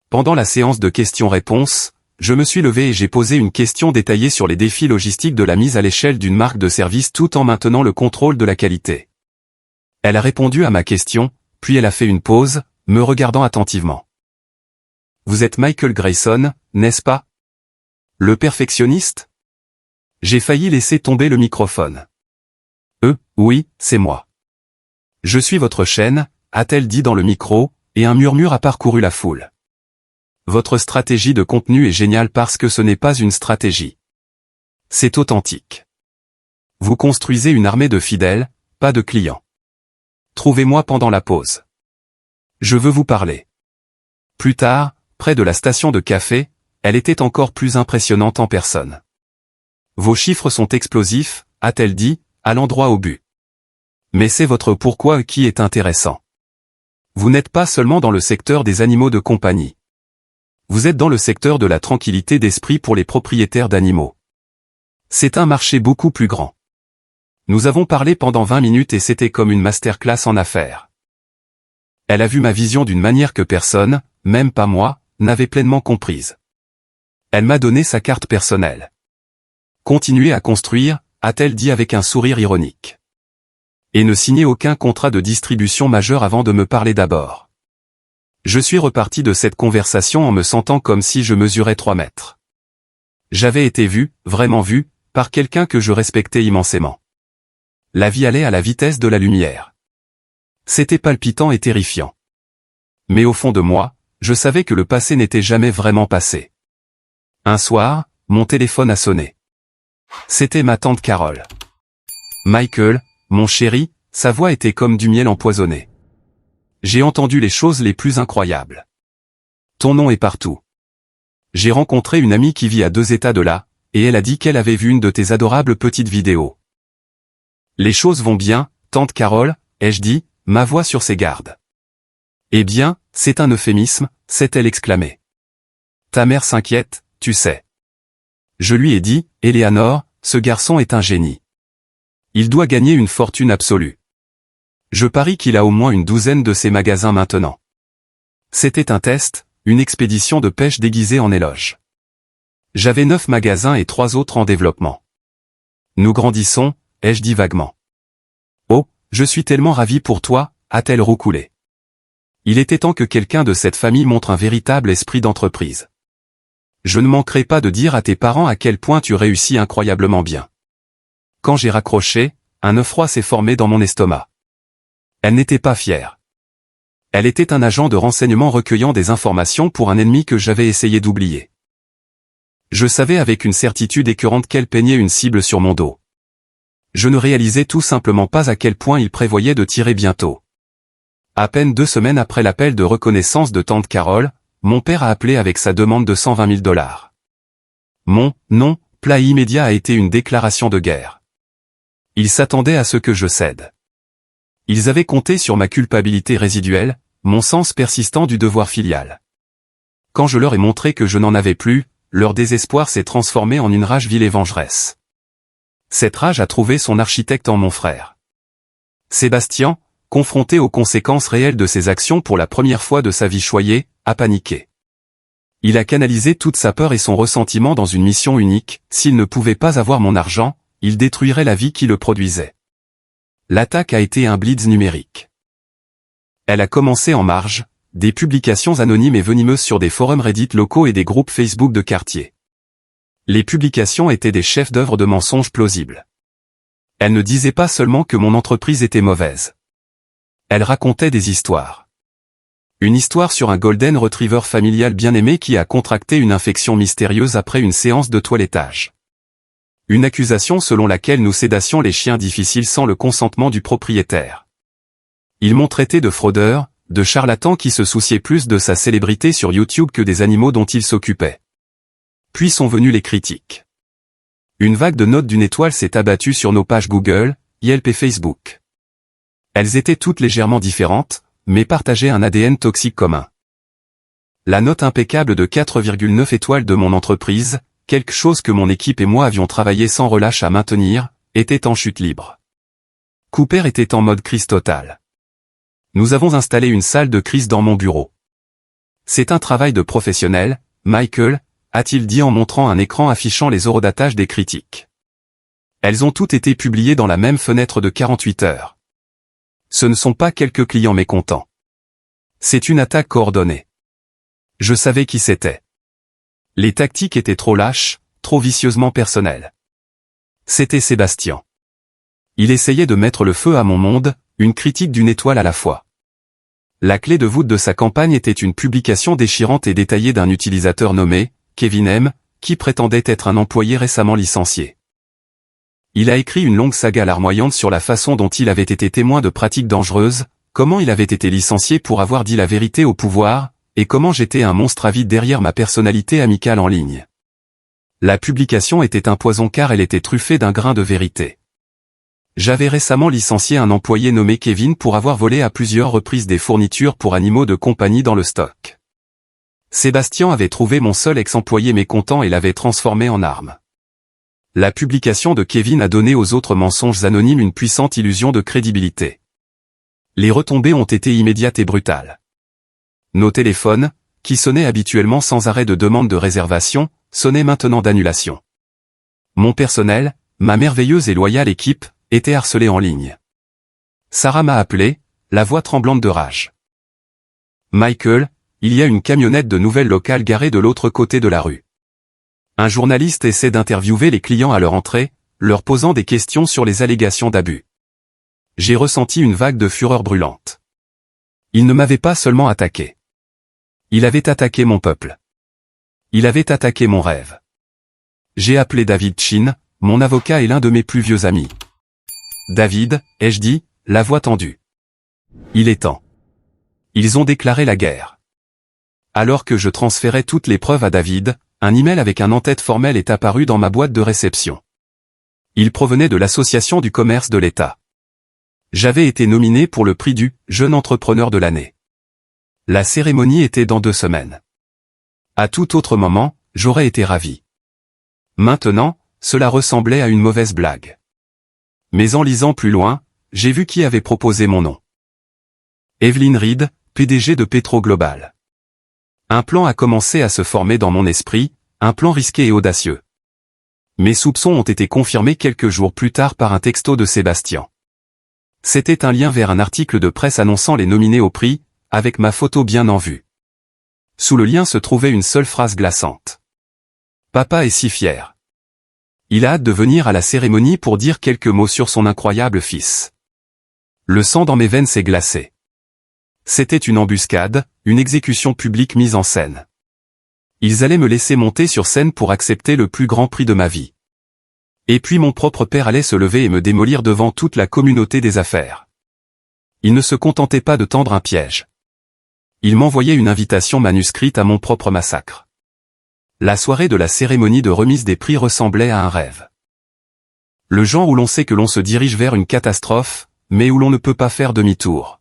Pendant la séance de questions-réponses, je me suis levé et j'ai posé une question détaillée sur les défis logistiques de la mise à l'échelle d'une marque de service tout en maintenant le contrôle de la qualité. Elle a répondu à ma question, puis elle a fait une pause, me regardant attentivement. Vous êtes Michael Grayson, n'est-ce pas? Le perfectionniste? J'ai failli laisser tomber le microphone. Oui, c'est moi. Je suis votre chaîne, a-t-elle dit dans le micro, et un murmure a parcouru la foule. Votre stratégie de contenu est géniale parce que ce n'est pas une stratégie. C'est authentique. Vous construisez une armée de fidèles, pas de clients. Trouvez-moi pendant la pause. Je veux vous parler. Plus tard, près de la station de café, elle était encore plus impressionnante en personne. Vos chiffres sont explosifs, a-t-elle dit, allant droit au but. Mais c'est votre pourquoi qui est intéressant. Vous n'êtes pas seulement dans le secteur des animaux de compagnie. Vous êtes dans le secteur de la tranquillité d'esprit pour les propriétaires d'animaux. C'est un marché beaucoup plus grand. Nous avons parlé pendant 20 minutes et c'était comme une masterclass en affaires. Elle a vu ma vision d'une manière que personne, même pas moi, n'avait pleinement comprise. Elle m'a donné sa carte personnelle. Continuez à construire, a-t-elle dit avec un sourire ironique. Et ne signez aucun contrat de distribution majeur avant de me parler d'abord. Je suis reparti de cette conversation en me sentant comme si je mesurais 3 mètres. J'avais été vu, vraiment vu, par quelqu'un que je respectais immensément. La vie allait à la vitesse de la lumière. C'était palpitant et terrifiant. Mais au fond de moi, je savais que le passé n'était jamais vraiment passé. Un soir, mon téléphone a sonné. C'était ma tante Carole. Michael, mon chéri, sa voix était comme du miel empoisonné. J'ai entendu les choses les plus incroyables. Ton nom est partout. J'ai rencontré une amie qui vit à 2 états de là, et elle a dit qu'elle avait vu une de tes adorables petites vidéos. Les choses vont bien, tante Carole, ai-je dit, ma voix sur ses gardes. Eh bien, c'est un euphémisme, s'est-elle exclamée. Ta mère s'inquiète, tu sais. Je lui ai dit, Éléanore, ce garçon est un génie. Il doit gagner une fortune absolue. Je parie qu'il a au moins une 12aine de ces magasins maintenant. C'était un test, une expédition de pêche déguisée en éloge. J'avais 9 magasins et 3 autres en développement. Nous grandissons, ai-je dit vaguement. Oh, je suis tellement ravi pour toi, a-t-elle roucoulé. Il était temps que quelqu'un de cette famille montre un véritable esprit d'entreprise. Je ne manquerai pas de dire à tes parents à quel point tu réussis incroyablement bien. Quand j'ai raccroché, un œuf froid s'est formé dans mon estomac. Elle n'était pas fière. Elle était un agent de renseignement recueillant des informations pour un ennemi que j'avais essayé d'oublier. Je savais avec une certitude écœurante qu'elle peignait une cible sur mon dos. Je ne réalisais tout simplement pas à quel point il prévoyait de tirer bientôt. À peine 2 semaines après l'appel de reconnaissance de tante Carole, mon père a appelé avec sa demande de $120 000. Mon « non » plat immédiat a été une déclaration de guerre. Ils s'attendaient à ce que je cède. Ils avaient compté sur ma culpabilité résiduelle, mon sens persistant du devoir filial. Quand je leur ai montré que je n'en avais plus, leur désespoir s'est transformé en une rage vile et vengeresse. Cette rage a trouvé son architecte en mon frère. Sébastien, confronté aux conséquences réelles de ses actions pour la première fois de sa vie choyée, a paniqué. Il a canalisé toute sa peur et son ressentiment dans une mission unique, s'il ne pouvait pas avoir mon argent, il détruirait la vie qui le produisait. L'attaque a été un blitz numérique. Elle a commencé en marge, des publications anonymes et venimeuses sur des forums Reddit locaux et des groupes Facebook de quartier. Les publications étaient des chefs-d'œuvre de mensonges plausibles. Elles ne disaient pas seulement que mon entreprise était mauvaise. Elles racontaient des histoires. Une histoire sur un golden retriever familial bien-aimé qui a contracté une infection mystérieuse après une séance de toilettage. Une accusation selon laquelle nous sédassions les chiens difficiles sans le consentement du propriétaire. Ils m'ont traité de fraudeur, de charlatan qui se souciait plus de sa célébrité sur YouTube que des animaux dont il s'occupait. Puis sont venues les critiques. Une vague de notes d'une étoile s'est abattue sur nos pages Google, Yelp et Facebook. Elles étaient toutes légèrement différentes, mais partageaient un ADN toxique commun. La note impeccable de 4,9 étoiles de mon entreprise, quelque chose que mon équipe et moi avions travaillé sans relâche à maintenir, était en chute libre. Cooper était en mode crise totale. Nous avons installé une salle de crise dans mon bureau. C'est un travail de professionnel, Michael, a-t-il dit en montrant un écran affichant les horodatages des critiques. Elles ont toutes été publiées dans la même fenêtre de 48 heures. Ce ne sont pas quelques clients mécontents. C'est une attaque coordonnée. Je savais qui c'était. Les tactiques étaient trop lâches, trop vicieusement personnelles. C'était Sébastien. Il essayait de mettre le feu à mon monde, une critique d'une étoile à la fois. La clé de voûte de sa campagne était une publication déchirante et détaillée d'un utilisateur nommé Kevin M, qui prétendait être un employé récemment licencié. Il a écrit une longue saga larmoyante sur la façon dont il avait été témoin de pratiques dangereuses, comment il avait été licencié pour avoir dit la vérité au pouvoir, et comment j'étais un monstre avide derrière ma personnalité amicale en ligne. La publication était un poison car elle était truffée d'un grain de vérité. J'avais récemment licencié un employé nommé Kevin pour avoir volé à plusieurs reprises des fournitures pour animaux de compagnie dans le stock. Sébastien avait trouvé mon seul ex-employé mécontent et l'avait transformé en arme. La publication de Kevin a donné aux autres mensonges anonymes une puissante illusion de crédibilité. Les retombées ont été immédiates et brutales. Nos téléphones, qui sonnaient habituellement sans arrêt de demande de réservation, sonnaient maintenant d'annulation. Mon personnel, ma merveilleuse et loyale équipe, était harcelé en ligne. Sarah m'a appelé, la voix tremblante de rage. Michael, il y a une camionnette de nouvelles locales garée de l'autre côté de la rue. Un journaliste essaie d'interviewer les clients à leur entrée, leur posant des questions sur les allégations d'abus. J'ai ressenti une vague de fureur brûlante. Ils ne m'avaient pas seulement attaqué. Il avait attaqué mon peuple. Il avait attaqué mon rêve. J'ai appelé David Chin, mon avocat et l'un de mes plus vieux amis. David, ai-je dit, la voix tendue. Il est temps. Ils ont déclaré la guerre. Alors que je transférais toutes les preuves à David, un email avec un en-tête formel est apparu dans ma boîte de réception. Il provenait de l'Association du commerce de l'État. J'avais été nominé pour le prix du jeune entrepreneur de l'année. La cérémonie était dans 2 semaines. À tout autre moment, j'aurais été ravi. Maintenant, cela ressemblait à une mauvaise blague. Mais en lisant plus loin, j'ai vu qui avait proposé mon nom. Evelyn Reed, PDG de Petro Global. Un plan a commencé à se former dans mon esprit, un plan risqué et audacieux. Mes soupçons ont été confirmés quelques jours plus tard par un texto de Sébastien. C'était un lien vers un article de presse annonçant les nominés au prix, avec ma photo bien en vue. Sous le lien se trouvait une seule phrase glaçante. Papa est si fier. Il a hâte de venir à la cérémonie pour dire quelques mots sur son incroyable fils. Le sang dans mes veines s'est glacé. C'était une embuscade, une exécution publique mise en scène. Ils allaient me laisser monter sur scène pour accepter le plus grand prix de ma vie. Et puis mon propre père allait se lever et me démolir devant toute la communauté des affaires. Il ne se contentait pas de tendre un piège. Il m'envoyait une invitation manuscrite à mon propre massacre. La soirée de la cérémonie de remise des prix ressemblait à un rêve. Le genre où l'on sait que l'on se dirige vers une catastrophe, mais où l'on ne peut pas faire demi-tour.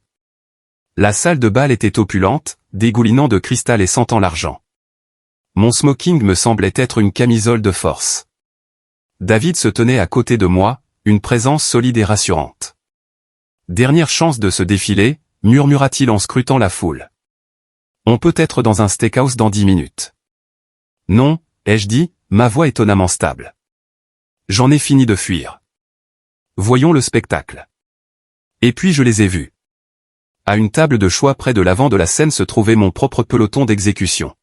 La salle de bal était opulente, dégoulinant de cristal et sentant l'argent. Mon smoking me semblait être une camisole de force. David se tenait à côté de moi, une présence solide et rassurante. Dernière chance de ce défilé, murmura-t-il en scrutant la foule. On peut être dans un steakhouse dans 10 minutes. Non, ai-je dit, ma voix étonnamment stable. J'en ai fini de fuir. Voyons le spectacle. Et puis je les ai vus. À une table de choix près de l'avant de la scène se trouvait mon propre peloton d'exécution.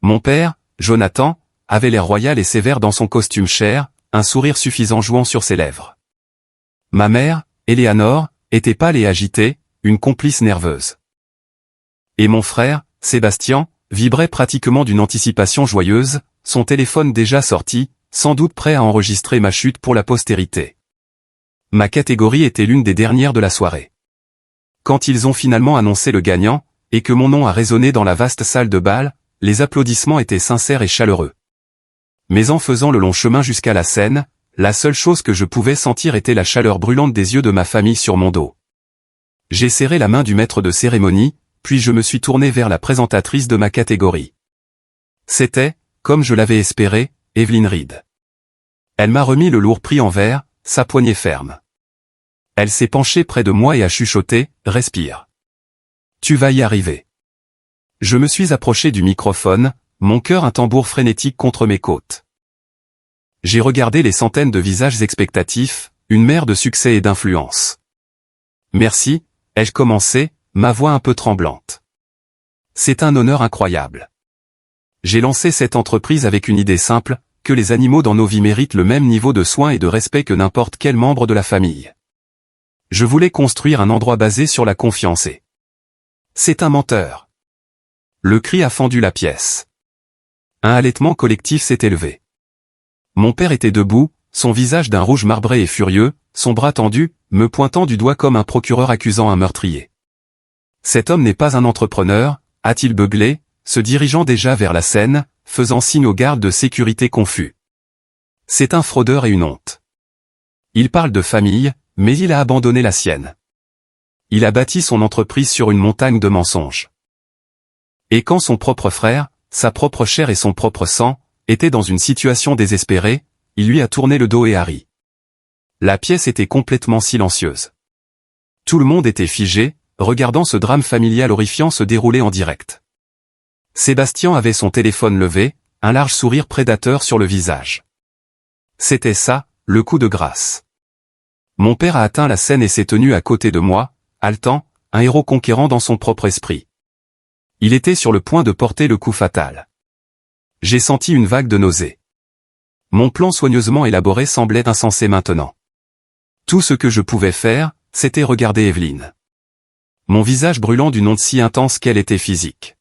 Mon père, Jonathan, avait l'air royal et sévère dans son costume cher, un sourire suffisant jouant sur ses lèvres. Ma mère, Éléanore, était pâle et agitée, une complice nerveuse. Et mon frère, Sébastien, vibrait pratiquement d'une anticipation joyeuse, son téléphone déjà sorti, sans doute prêt à enregistrer ma chute pour la postérité. Ma catégorie était l'une des dernières de la soirée. Quand ils ont finalement annoncé le gagnant, et que mon nom a résonné dans la vaste salle de bal, les applaudissements étaient sincères et chaleureux. Mais en faisant le long chemin jusqu'à la scène, la seule chose que je pouvais sentir était la chaleur brûlante des yeux de ma famille sur mon dos. J'ai serré la main du maître de cérémonie, puis je me suis tourné vers la présentatrice de ma catégorie. C'était, comme je l'avais espéré, Evelyn Reed. Elle m'a remis le lourd prix en verre, sa poignée ferme. Elle s'est penchée près de moi et a chuchoté, « Respire. Tu vas y arriver. » Je me suis approché du microphone, mon cœur un tambour frénétique contre mes côtes. J'ai regardé les centaines de visages expectatifs, une mer de succès et d'influence. Merci, ai-je commencé, ma voix un peu tremblante. C'est un honneur incroyable. J'ai lancé cette entreprise avec une idée simple, que les animaux dans nos vies méritent le même niveau de soins et de respect que n'importe quel membre de la famille. Je voulais construire un endroit basé sur la confiance et... C'est un menteur. Le cri a fendu la pièce. Un halètement collectif s'est élevé. Mon père était debout, son visage d'un rouge marbré et furieux, son bras tendu, me pointant du doigt comme un procureur accusant un meurtrier. Cet homme n'est pas un entrepreneur, a-t-il beuglé, se dirigeant déjà vers la scène, faisant signe aux gardes de sécurité confus. C'est un fraudeur et une honte. Il parle de famille, mais il a abandonné la sienne. Il a bâti son entreprise sur une montagne de mensonges. Et quand son propre frère, sa propre chair et son propre sang, étaient dans une situation désespérée, il lui a tourné le dos et a ri. La pièce était complètement silencieuse. Tout le monde était figé, regardant ce drame familial horrifiant se dérouler en direct. Sébastien avait son téléphone levé, un large sourire prédateur sur le visage. C'était ça, le coup de grâce. Mon père a atteint la scène et s'est tenu à côté de moi, haletant, un héros conquérant dans son propre esprit. Il était sur le point de porter le coup fatal. J'ai senti une vague de nausée. Mon plan soigneusement élaboré semblait insensé maintenant. Tout ce que je pouvais faire, c'était regarder Evelyn. Mon visage brûlant d'une honte si intense qu'elle était physique.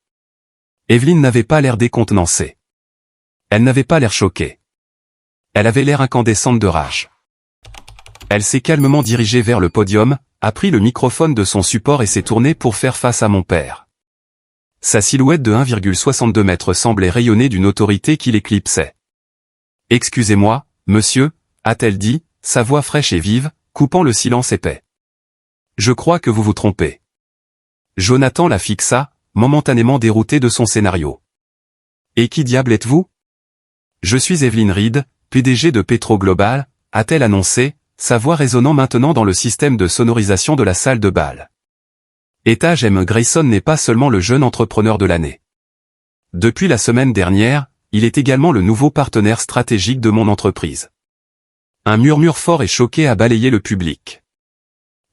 Evelyne n'avait pas l'air décontenancée. Elle n'avait pas l'air choquée. Elle avait l'air incandescente de rage. Elle s'est calmement dirigée vers le podium, a pris le microphone de son support et s'est tournée pour faire face à mon père. Sa silhouette de 1,62 mètres semblait rayonner d'une autorité qui l'éclipsait. « Excusez-moi, monsieur », a-t-elle dit, sa voix fraîche et vive, coupant le silence épais. « Je crois que vous vous trompez. » Jonathan la fixa, momentanément dérouté de son scénario. « Et qui diable êtes-vous ? » « Je suis Evelyne Reed, PDG de Petro Global », a-t-elle annoncé, sa voix résonnant maintenant dans le système de sonorisation de la salle de bal. Etage M. Grayson n'est pas seulement le jeune entrepreneur de l'année. Depuis la semaine dernière, il est également le nouveau partenaire stratégique de mon entreprise. Un murmure fort et choqué a balayé le public.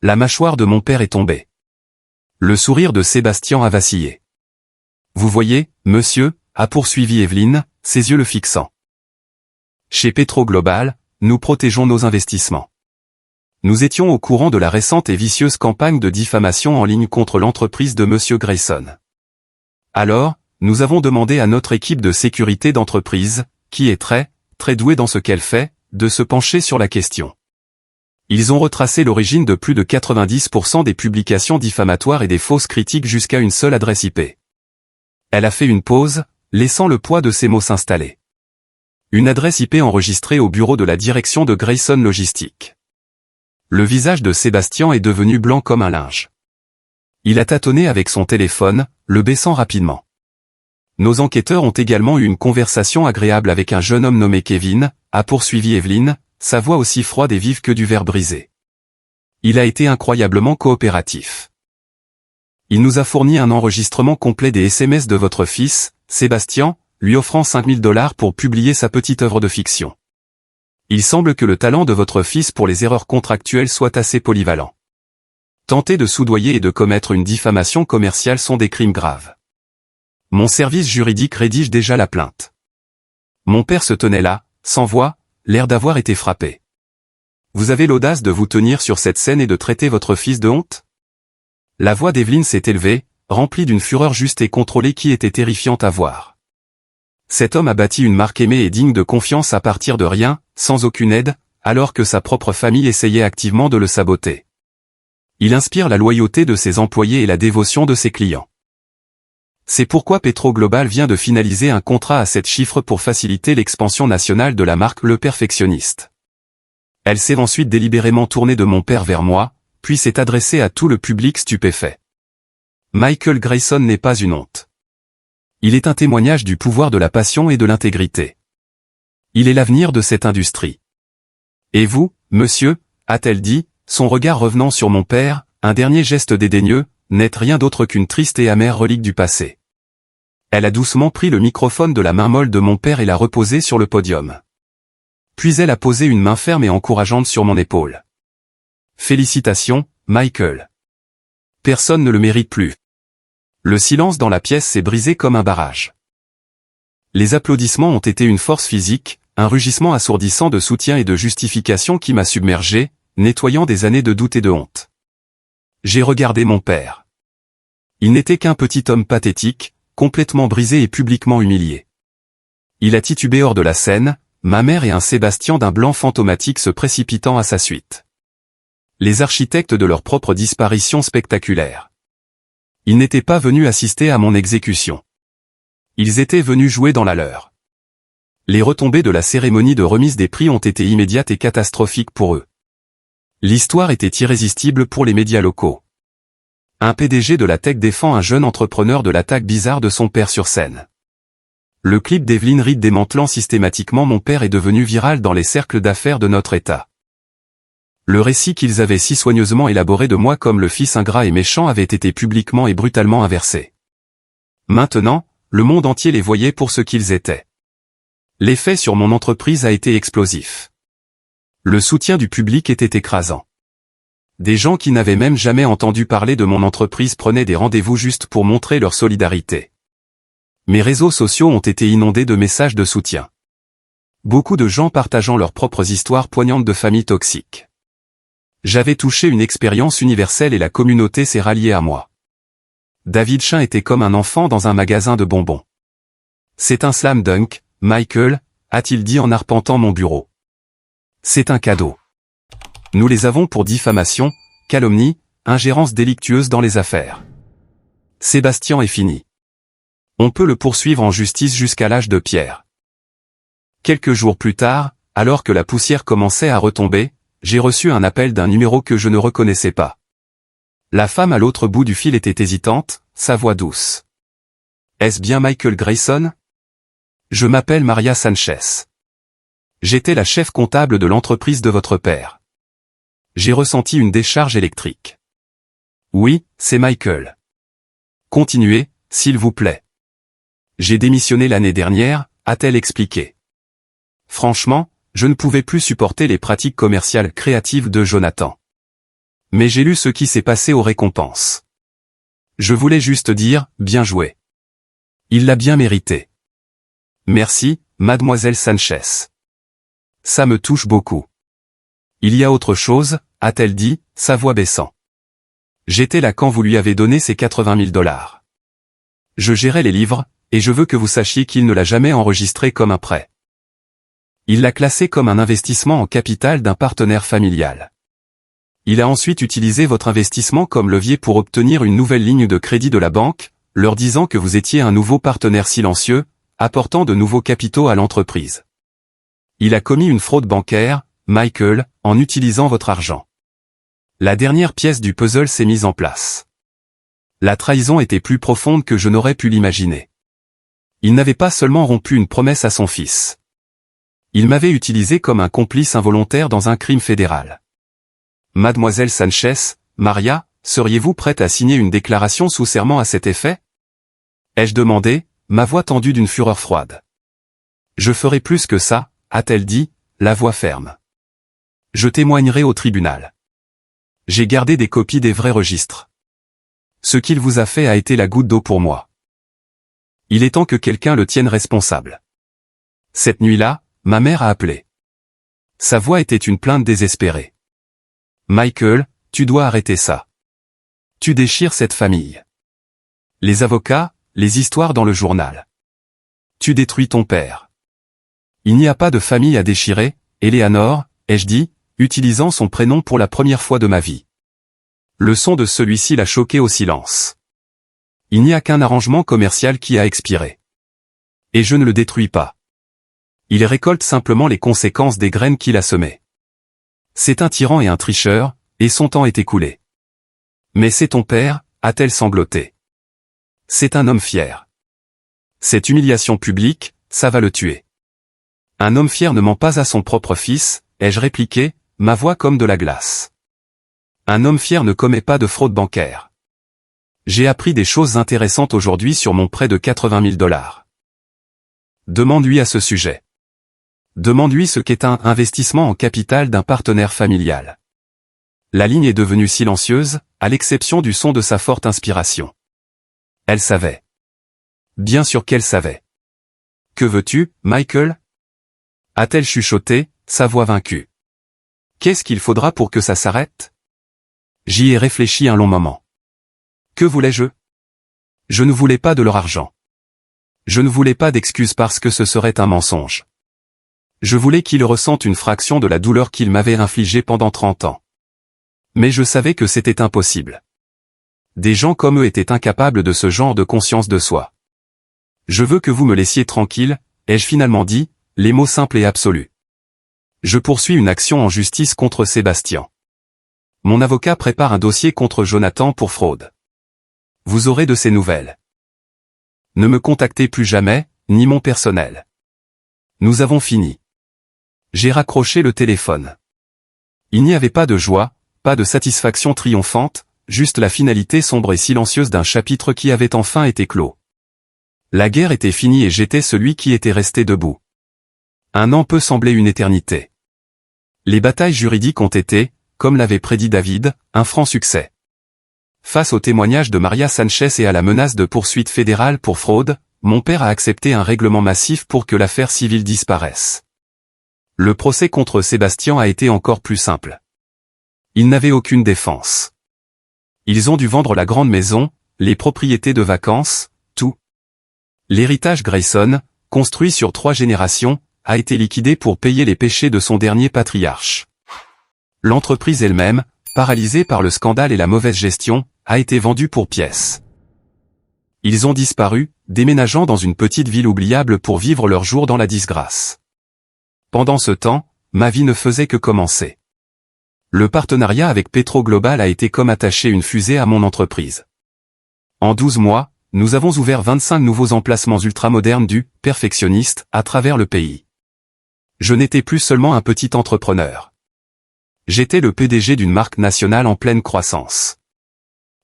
La mâchoire de mon père est tombée. Le sourire de Sébastien a vacillé. « Vous voyez, monsieur », a poursuivi Evelyne, ses yeux le fixant. Chez Petro Global, nous protégeons nos investissements. Nous étions au courant de la récente et vicieuse campagne de diffamation en ligne contre l'entreprise de monsieur Grayson. Alors, nous avons demandé à notre équipe de sécurité d'entreprise, qui est très douée dans ce qu'elle fait, de se pencher sur la question. Ils ont retracé l'origine de plus de 90% des publications diffamatoires et des fausses critiques jusqu'à une seule adresse IP. Elle a fait une pause, laissant le poids de ces mots s'installer. Une adresse IP enregistrée au bureau de la direction de Grayson Logistique. Le visage de Sébastien est devenu blanc comme un linge. Il a tâtonné avec son téléphone, le baissant rapidement. Nos enquêteurs ont également eu une conversation agréable avec un jeune homme nommé Kevin, a poursuivi Evelyne, sa voix aussi froide et vive que du verre brisé. Il a été incroyablement coopératif. Il nous a fourni un enregistrement complet des SMS de votre fils, Sébastien, lui offrant 5 000 $ pour publier sa petite œuvre de fiction. Il semble que le talent de votre fils pour les erreurs contractuelles soit assez polyvalent. Tenter de soudoyer et de commettre une diffamation commerciale sont des crimes graves. Mon service juridique rédige déjà la plainte. Mon père se tenait là, sans voix, l'air d'avoir été frappé. Vous avez l'audace de vous tenir sur cette scène et de traiter votre fils de honte ? La voix d'Evelyne s'est élevée, remplie d'une fureur juste et contrôlée qui était terrifiante à voir. Cet homme a bâti une marque aimée et digne de confiance à partir de rien, sans aucune aide, alors que sa propre famille essayait activement de le saboter. Il inspire la loyauté de ses employés et la dévotion de ses clients. C'est pourquoi Petro Global vient de finaliser un contrat à 7 chiffres pour faciliter l'expansion nationale de la marque Le Perfectionniste. Elle s'est ensuite délibérément tournée de mon père vers moi, puis s'est adressée à tout le public stupéfait. Michael Grayson n'est pas une honte. Il est un témoignage du pouvoir de la passion et de l'intégrité. Il est l'avenir de cette industrie. Et vous, monsieur, a-t-elle dit, son regard revenant sur mon père, un dernier geste dédaigneux, n'êtes rien d'autre qu'une triste et amère relique du passé. Elle a doucement pris le microphone de la main molle de mon père et l'a reposé sur le podium. Puis elle a posé une main ferme et encourageante sur mon épaule. Félicitations, Michael. Personne ne le mérite plus. Le silence dans la pièce s'est brisé comme un barrage. Les applaudissements ont été une force physique, un rugissement assourdissant de soutien et de justification qui m'a submergé, nettoyant des années de doute et de honte. J'ai regardé mon père. Il n'était qu'un petit homme pathétique, complètement brisé et publiquement humilié. Il a titubé hors de la scène, ma mère et un Sébastien d'un blanc fantomatique se précipitant à sa suite. Les architectes de leur propre disparition spectaculaire. Ils n'étaient pas venus assister à mon exécution. Ils étaient venus jouer dans la leur. Les retombées de la cérémonie de remise des prix ont été immédiates et catastrophiques pour eux. L'histoire était irrésistible pour les médias locaux. Un PDG de la tech défend un jeune entrepreneur de l'attaque bizarre de son père sur scène. Le clip d'Evelyne Reed démantelant systématiquement mon père est devenu viral dans les cercles d'affaires de notre État. Le récit qu'ils avaient si soigneusement élaboré de moi comme le fils ingrat et méchant avait été publiquement et brutalement inversé. Maintenant, le monde entier les voyait pour ce qu'ils étaient. L'effet sur mon entreprise a été explosif. Le soutien du public était écrasant. Des gens qui n'avaient même jamais entendu parler de mon entreprise prenaient des rendez-vous juste pour montrer leur solidarité. Mes réseaux sociaux ont été inondés de messages de soutien. Beaucoup de gens partageant leurs propres histoires poignantes de familles toxiques. J'avais touché une expérience universelle et la communauté s'est ralliée à moi. David Chin était comme un enfant dans un magasin de bonbons. C'est un slam dunk, Michael, a-t-il dit en arpentant mon bureau. C'est un cadeau. Nous les avons pour diffamation, calomnie, ingérence délictueuse dans les affaires. Sébastien est fini. On peut le poursuivre en justice jusqu'à l'âge de pierre. Quelques jours plus tard, alors que la poussière commençait à retomber, j'ai reçu un appel d'un numéro que je ne reconnaissais pas. La femme à l'autre bout du fil était hésitante, sa voix douce. Est-ce bien Michael Grayson? Je m'appelle Maria Sanchez. J'étais la chef comptable de l'entreprise de votre père. J'ai ressenti une décharge électrique. Oui, c'est Michael. Continuez, s'il vous plaît. J'ai démissionné l'année dernière, a-t-elle expliqué. Franchement, je ne pouvais plus supporter les pratiques commerciales créatives de Jonathan. Mais j'ai lu ce qui s'est passé aux récompenses. Je voulais juste dire, bien joué. Il l'a bien mérité. Merci, mademoiselle Sanchez. Ça me touche beaucoup. Il y a autre chose, a-t-elle dit, sa voix baissant. J'étais là quand vous lui avez donné ces 80 000 $. Je gérais les livres, et je veux que vous sachiez qu'il ne l'a jamais enregistré comme un prêt. Il l'a classé comme un investissement en capital d'un partenaire familial. Il a ensuite utilisé votre investissement comme levier pour obtenir une nouvelle ligne de crédit de la banque, leur disant que vous étiez un nouveau partenaire silencieux, apportant de nouveaux capitaux à l'entreprise. Il a commis une fraude bancaire, Michael, en utilisant votre argent. La dernière pièce du puzzle s'est mise en place. La trahison était plus profonde que je n'aurais pu l'imaginer. Il n'avait pas seulement rompu une promesse à son fils. Il m'avait utilisé comme un complice involontaire dans un crime fédéral. Mademoiselle Sanchez, Maria, seriez-vous prête à signer une déclaration sous serment à cet effet? Ai-je demandé, ma voix tendue d'une fureur froide. Je ferai plus que ça, a-t-elle dit, la voix ferme. Je témoignerai au tribunal. J'ai gardé des copies des vrais registres. Ce qu'il vous a fait a été la goutte d'eau pour moi. Il est temps que quelqu'un le tienne responsable. Cette nuit-là, ma mère a appelé. Sa voix était une plainte désespérée. Michael, tu dois arrêter ça. Tu déchires cette famille. Les avocats, les histoires dans le journal. Tu détruis ton père. Il n'y a pas de famille à déchirer, Eleanor, ai-je dit, utilisant son prénom pour la première fois de ma vie. Le son de celui-ci l'a choqué au silence. Il n'y a qu'un arrangement commercial qui a expiré. Et je ne le détruis pas. Il récolte simplement les conséquences des graines qu'il a semées. C'est un tyran et un tricheur, et son temps est écoulé. Mais c'est ton père, a-t-elle sangloté. C'est un homme fier. Cette humiliation publique, ça va le tuer. Un homme fier ne ment pas à son propre fils, ai-je répliqué, ma voix comme de la glace. Un homme fier ne commet pas de fraude bancaire. J'ai appris des choses intéressantes aujourd'hui sur mon prêt de 80 000 $. Demande-lui à ce sujet. Demande-lui ce qu'est un investissement en capital d'un partenaire familial. La ligne est devenue silencieuse, à l'exception du son de sa forte inspiration. Elle savait. Bien sûr qu'elle savait. Que veux-tu, Michael? A-t-elle chuchoté, sa voix vaincue. Qu'est-ce qu'il faudra pour que ça s'arrête? J'y ai réfléchi un long moment. Que voulais-je? Je ne voulais pas de leur argent. Je ne voulais pas d'excuses parce que ce serait un mensonge. Je voulais qu'ils ressentent une fraction de la douleur qu'ils m'avaient infligée pendant 30 ans. Mais je savais que c'était impossible. Des gens comme eux étaient incapables de ce genre de conscience de soi. Je veux que vous me laissiez tranquille, ai-je finalement dit, les mots simples et absolus. Je poursuis une action en justice contre Sébastien. Mon avocat prépare un dossier contre Jonathan pour fraude. Vous aurez de ses nouvelles. Ne me contactez plus jamais, ni mon personnel. Nous avons fini. J'ai raccroché le téléphone. Il n'y avait pas de joie, pas de satisfaction triomphante, juste la finalité sombre et silencieuse d'un chapitre qui avait enfin été clos. La guerre était finie et j'étais celui qui était resté debout. Un an peut sembler une éternité. Les batailles juridiques ont été, comme l'avait prédit David, un franc succès. Face au témoignage de Maria Sanchez et à la menace de poursuite fédérale pour fraude, mon père a accepté un règlement massif pour que l'affaire civile disparaisse. Le procès contre Sébastien a été encore plus simple. Ils n'avaient aucune défense. Ils ont dû vendre la grande maison, les propriétés de vacances, tout. L'héritage Grayson, construit sur 3 générations, a été liquidé pour payer les péchés de son dernier patriarche. L'entreprise elle-même, paralysée par le scandale et la mauvaise gestion, a été vendue pour pièces. Ils ont disparu, déménageant dans une petite ville oubliable pour vivre leurs jours dans la disgrâce. Pendant ce temps, ma vie ne faisait que commencer. Le partenariat avec Petro Global a été comme attacher une fusée à mon entreprise. En 12 mois, nous avons ouvert 25 nouveaux emplacements ultramodernes du « perfectionniste » à travers le pays. Je n'étais plus seulement un petit entrepreneur. J'étais le PDG d'une marque nationale en pleine croissance.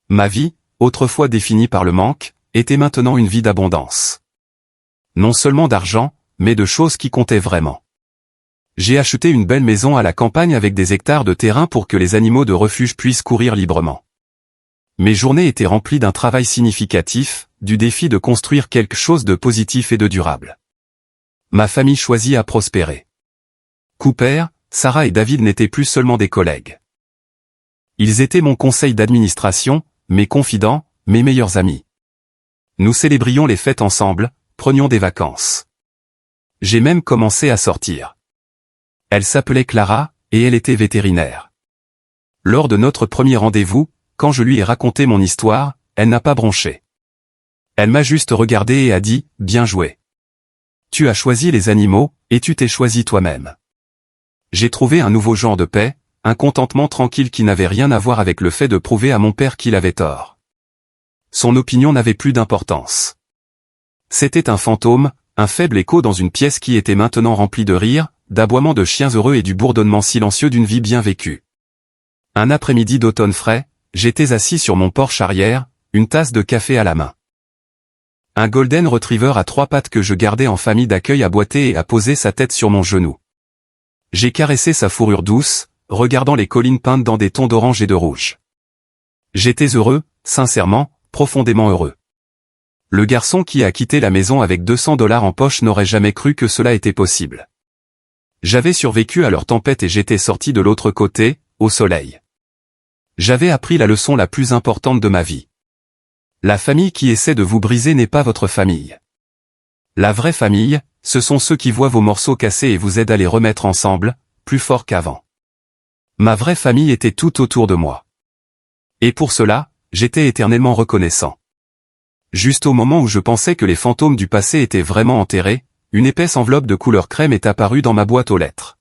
Ma vie, autrefois définie par le manque, était maintenant une vie d'abondance. Non seulement d'argent, mais de choses qui comptaient vraiment. J'ai acheté une belle maison à la campagne avec des hectares de terrain pour que les animaux de refuge puissent courir librement. Mes journées étaient remplies d'un travail significatif, du défi de construire quelque chose de positif et de durable. Ma famille choisit à prospérer. Cooper, Sarah et David n'étaient plus seulement des collègues. Ils étaient mon conseil d'administration, mes confidents, mes meilleurs amis. Nous célébrions les fêtes ensemble, prenions des vacances. J'ai même commencé à sortir. Elle s'appelait Clara, et elle était vétérinaire. Lors de notre premier rendez-vous, quand je lui ai raconté mon histoire, elle n'a pas bronché. Elle m'a juste regardé et a dit « Bien joué. Tu as choisi les animaux, et tu t'es choisi toi-même. » J'ai trouvé un nouveau genre de paix, un contentement tranquille qui n'avait rien à voir avec le fait de prouver à mon père qu'il avait tort. Son opinion n'avait plus d'importance. C'était un fantôme, un faible écho dans une pièce qui était maintenant remplie de rires, d'aboiements de chiens heureux et du bourdonnement silencieux d'une vie bien vécue. Un après-midi d'automne frais, j'étais assis sur mon porche arrière, une tasse de café à la main. Un golden retriever à 3 pattes que je gardais en famille d'accueil a boité et a posé sa tête sur mon genou. J'ai caressé sa fourrure douce, regardant les collines peintes dans des tons d'orange et de rouge. J'étais heureux, sincèrement, profondément heureux. Le garçon qui a quitté la maison avec $200 en poche n'aurait jamais cru que cela était possible. J'avais survécu à leur tempête et j'étais sorti de l'autre côté, au soleil. J'avais appris la leçon la plus importante de ma vie. La famille qui essaie de vous briser n'est pas votre famille. La vraie famille, ce sont ceux qui voient vos morceaux cassés et vous aident à les remettre ensemble, plus forts qu'avant. Ma vraie famille était tout autour de moi. Et pour cela, j'étais éternellement reconnaissant. Juste au moment où je pensais que les fantômes du passé étaient vraiment enterrés, une épaisse enveloppe de couleur crème est apparue dans ma boîte aux lettres.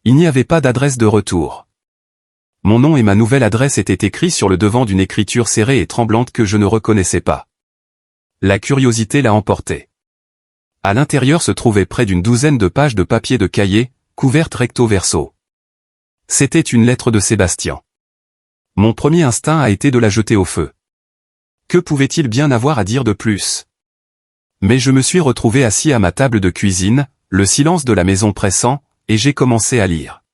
Il n'y avait pas d'adresse de retour. Mon nom et ma nouvelle adresse étaient écrits sur le devant d'une écriture serrée et tremblante que je ne reconnaissais pas. La curiosité l'a emporté. À l'intérieur se trouvait près d'une douzaine de pages de papier de cahier, couvertes recto verso. C'était une lettre de Sébastien. Mon premier instinct a été de la jeter au feu. Que pouvait-il bien avoir à dire de plus? Mais je me suis retrouvé assis à ma table de cuisine, le silence de la maison pressant, et j'ai commencé à lire.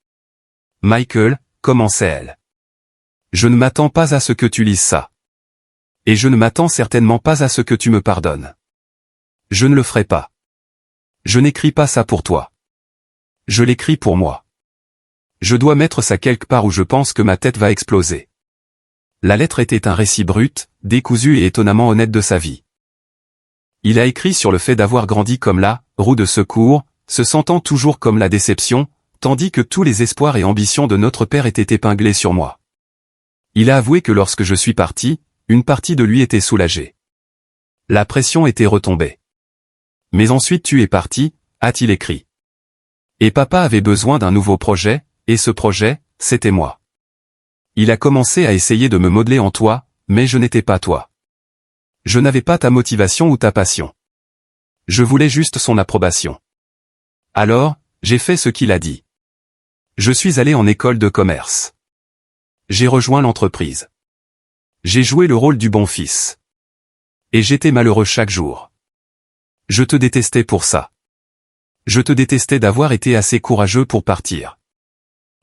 Michael, commençait-elle. Je ne m'attends pas à ce que tu lises ça. Et je ne m'attends certainement pas à ce que tu me pardonnes. Je ne le ferai pas. Je n'écris pas ça pour toi. Je l'écris pour moi. Je dois mettre ça quelque part où je pense que ma tête va exploser. La lettre était un récit brut, décousu et étonnamment honnête de sa vie. Il a écrit sur le fait d'avoir grandi comme la roue de secours, se sentant toujours comme la déception, tandis que tous les espoirs et ambitions de notre père étaient épinglés sur moi. Il a avoué que lorsque je suis parti, une partie de lui était soulagée. La pression était retombée. Mais ensuite tu es parti, a-t-il écrit. Et papa avait besoin d'un nouveau projet, et ce projet, c'était moi. Il a commencé à essayer de me modeler en toi, mais je n'étais pas toi. Je n'avais pas ta motivation ou ta passion. Je voulais juste son approbation. Alors, j'ai fait ce qu'il a dit. Je suis allé en école de commerce. J'ai rejoint l'entreprise. J'ai joué le rôle du bon fils. Et j'étais malheureux chaque jour. Je te détestais pour ça. Je te détestais d'avoir été assez courageux pour partir.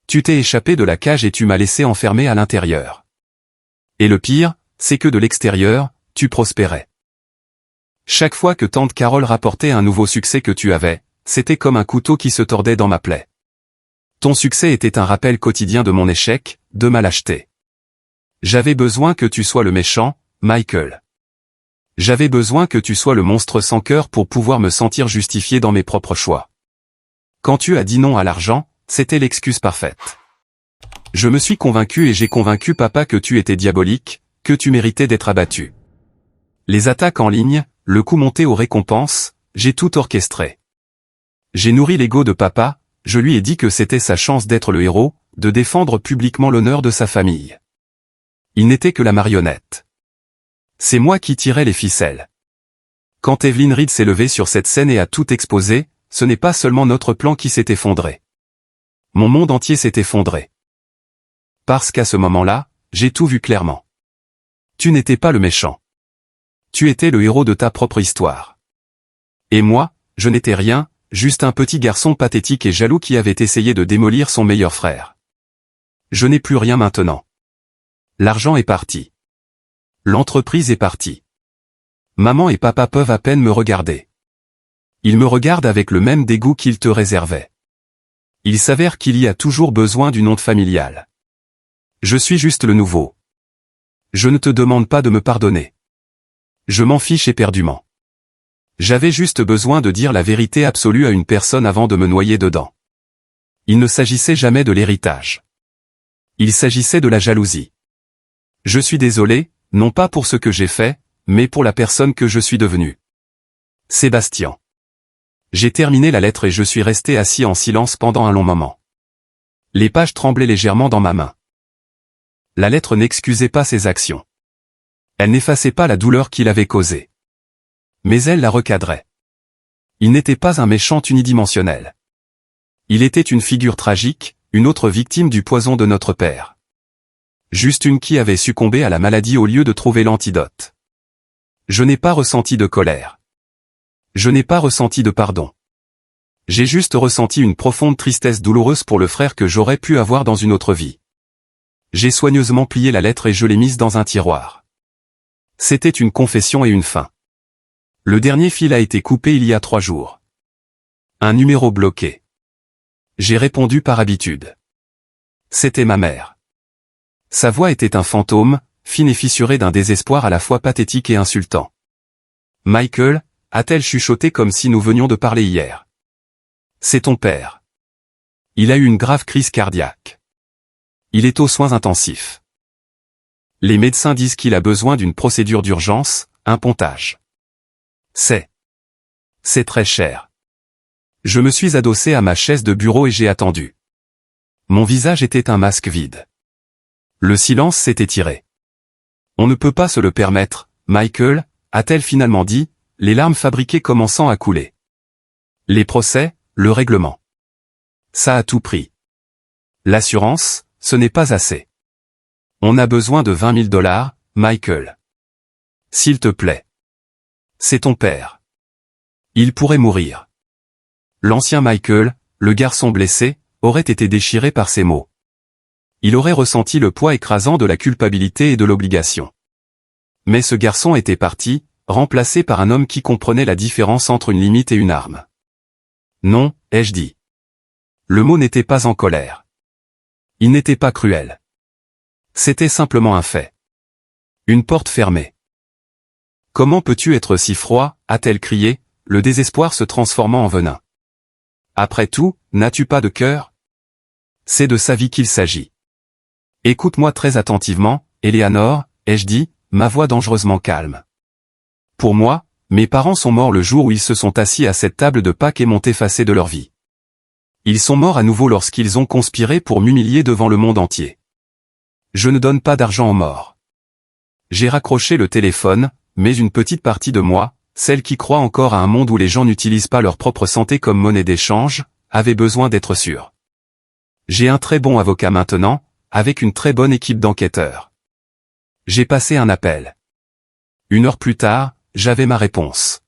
Tu t'es échappé de la cage et tu m'as laissé enfermé à l'intérieur. Et le pire, c'est que de l'extérieur, tu prospérais. Chaque fois que tante Carole rapportait un nouveau succès que tu avais, c'était comme un couteau qui se tordait dans ma plaie. Ton succès était un rappel quotidien de mon échec, de ma lâcheté. J'avais besoin que tu sois le méchant, Michael. J'avais besoin que tu sois le monstre sans cœur pour pouvoir me sentir justifié dans mes propres choix. Quand tu as dit non à l'argent, c'était l'excuse parfaite. Je me suis convaincu et j'ai convaincu papa que tu étais diabolique, que tu méritais d'être abattu. Les attaques en ligne, le coup monté aux récompenses, j'ai tout orchestré. J'ai nourri l'ego de papa, je lui ai dit que c'était sa chance d'être le héros, de défendre publiquement l'honneur de sa famille. Il n'était que la marionnette. C'est moi qui tirais les ficelles. Quand Evelyn Reed s'est levée sur cette scène et a tout exposé, ce n'est pas seulement notre plan qui s'est effondré. Mon monde entier s'est effondré. Parce qu'à ce moment-là, j'ai tout vu clairement. Tu n'étais pas le méchant. Tu étais le héros de ta propre histoire. Et moi, je n'étais rien, juste un petit garçon pathétique et jaloux qui avait essayé de démolir son meilleur frère. Je n'ai plus rien maintenant. L'argent est parti. L'entreprise est partie. Maman et papa peuvent à peine me regarder. Ils me regardent avec le même dégoût qu'ils te réservaient. Il s'avère qu'il y a toujours besoin d'une honte familiale. Je suis juste le nouveau. Je ne te demande pas de me pardonner. Je m'en fiche éperdument. J'avais juste besoin de dire la vérité absolue à une personne avant de me noyer dedans. Il ne s'agissait jamais de l'héritage. Il s'agissait de la jalousie. Je suis désolé, non pas pour ce que j'ai fait, mais pour la personne que je suis devenu. Sébastien. J'ai terminé la lettre et je suis resté assis en silence pendant un long moment. Les pages tremblaient légèrement dans ma main. La lettre n'excusait pas ses actions. Elle n'effaçait pas la douleur qu'il avait causée. Mais elle la recadrait. Il n'était pas un méchant unidimensionnel. Il était une figure tragique, une autre victime du poison de notre père. Juste une qui avait succombé à la maladie au lieu de trouver l'antidote. Je n'ai pas ressenti de colère. Je n'ai pas ressenti de pardon. J'ai juste ressenti une profonde tristesse douloureuse pour le frère que j'aurais pu avoir dans une autre vie. J'ai soigneusement plié la lettre et je l'ai mise dans un tiroir. C'était une confession et une fin. Le dernier fil a été coupé il y a 3 jours. Un numéro bloqué. J'ai répondu par habitude. C'était ma mère. Sa voix était un fantôme, fine et fissurée d'un désespoir à la fois pathétique et insultant. Michael, a-t-elle chuchoté comme si nous venions de parler hier. C'est ton père. Il a eu une grave crise cardiaque. Il est aux soins intensifs. Les médecins disent qu'il a besoin d'une procédure d'urgence, un pontage. C'est très cher. Je me suis adossé à ma chaise de bureau et j'ai attendu. Mon visage était un masque vide. Le silence s'est étiré. On ne peut pas se le permettre, Michael, a-t-elle finalement dit, les larmes fabriquées commençant à couler. Les procès, le règlement. Ça a tout pris. L'assurance, ce n'est pas assez. On a besoin de 20 000 $, Michael. S'il te plaît. C'est ton père. Il pourrait mourir. L'ancien Michael, le garçon blessé, aurait été déchiré par ces mots. Il aurait ressenti le poids écrasant de la culpabilité et de l'obligation. Mais ce garçon était parti, remplacé par un homme qui comprenait la différence entre une limite et une arme. Non, ai-je dit. Le mot n'était pas en colère. Il n'était pas cruel. C'était simplement un fait. Une porte fermée. Comment peux-tu être si froid, a-t-elle crié, le désespoir se transformant en venin. Après tout, n'as-tu pas de cœur? C'est de sa vie qu'il s'agit. Écoute-moi très attentivement, Eleanor, ai-je dit, ma voix dangereusement calme. Pour moi, mes parents sont morts le jour où ils se sont assis à cette table de Pâques et m'ont effacé de leur vie. Ils sont morts à nouveau lorsqu'ils ont conspiré pour m'humilier devant le monde entier. Je ne donne pas d'argent aux morts. J'ai raccroché le téléphone, mais une petite partie de moi, celle qui croit encore à un monde où les gens n'utilisent pas leur propre santé comme monnaie d'échange, avait besoin d'être sûre. J'ai un très bon avocat maintenant, avec une très bonne équipe d'enquêteurs. J'ai passé un appel. 1 heure plus tard, j'avais ma réponse.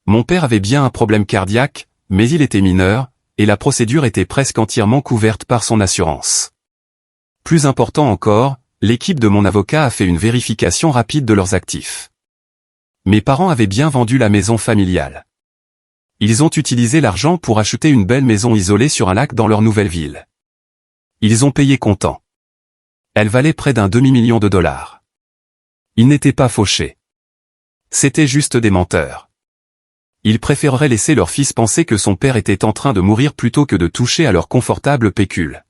Mon père avait bien un problème cardiaque, mais il était mineur, et la procédure était presque entièrement couverte par son assurance. Plus important encore, l'équipe de mon avocat a fait une vérification rapide de leurs actifs. Mes parents avaient bien vendu la maison familiale. Ils ont utilisé l'argent pour acheter une belle maison isolée sur un lac dans leur nouvelle ville. Ils ont payé comptant. Elle valait près d'un demi-million de $. Ils n'étaient pas fauchés. C'étaient juste des menteurs. Ils préféreraient laisser leur fils penser que son père était en train de mourir plutôt que de toucher à leur confortable pécule.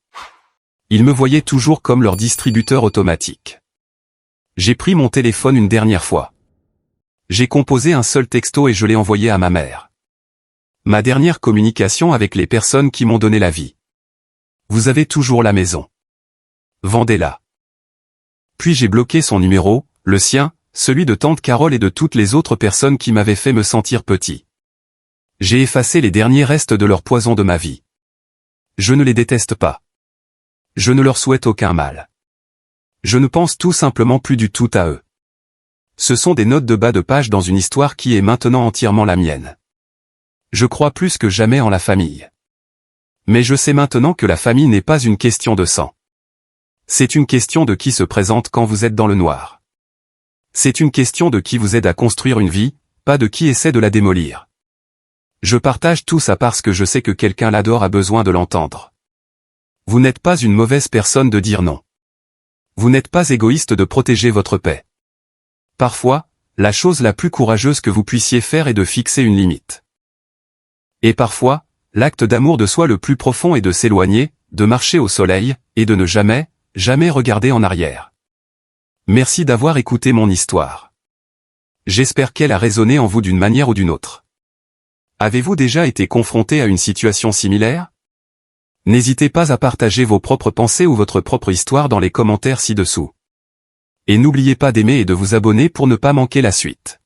Ils me voyaient toujours comme leur distributeur automatique. J'ai pris mon téléphone une dernière fois. J'ai composé un seul texto et je l'ai envoyé à ma mère. Ma dernière communication avec les personnes qui m'ont donné la vie. Vous avez toujours la maison. Vendez-la. Puis j'ai bloqué son numéro, le sien, celui de tante Carole et de toutes les autres personnes qui m'avaient fait me sentir petit. J'ai effacé les derniers restes de leur poison de ma vie. Je ne les déteste pas. Je ne leur souhaite aucun mal. Je ne pense tout simplement plus du tout à eux. Ce sont des notes de bas de page dans une histoire qui est maintenant entièrement la mienne. Je crois plus que jamais en la famille. Mais je sais maintenant que la famille n'est pas une question de sang. C'est une question de qui se présente quand vous êtes dans le noir. C'est une question de qui vous aide à construire une vie, pas de qui essaie de la démolir. Je partage tout ça parce que je sais que quelqu'un l'adore a besoin de l'entendre. Vous n'êtes pas une mauvaise personne de dire non. Vous n'êtes pas égoïste de protéger votre paix. Parfois, la chose la plus courageuse que vous puissiez faire est de fixer une limite. Et parfois, l'acte d'amour de soi le plus profond est de s'éloigner, de marcher au soleil, et de ne jamais, jamais regarder en arrière. Merci d'avoir écouté mon histoire. J'espère qu'elle a résonné en vous d'une manière ou d'une autre. Avez-vous déjà été confronté à une situation similaire? N'hésitez pas à partager vos propres pensées ou votre propre histoire dans les commentaires ci-dessous. Et n'oubliez pas d'aimer et de vous abonner pour ne pas manquer la suite.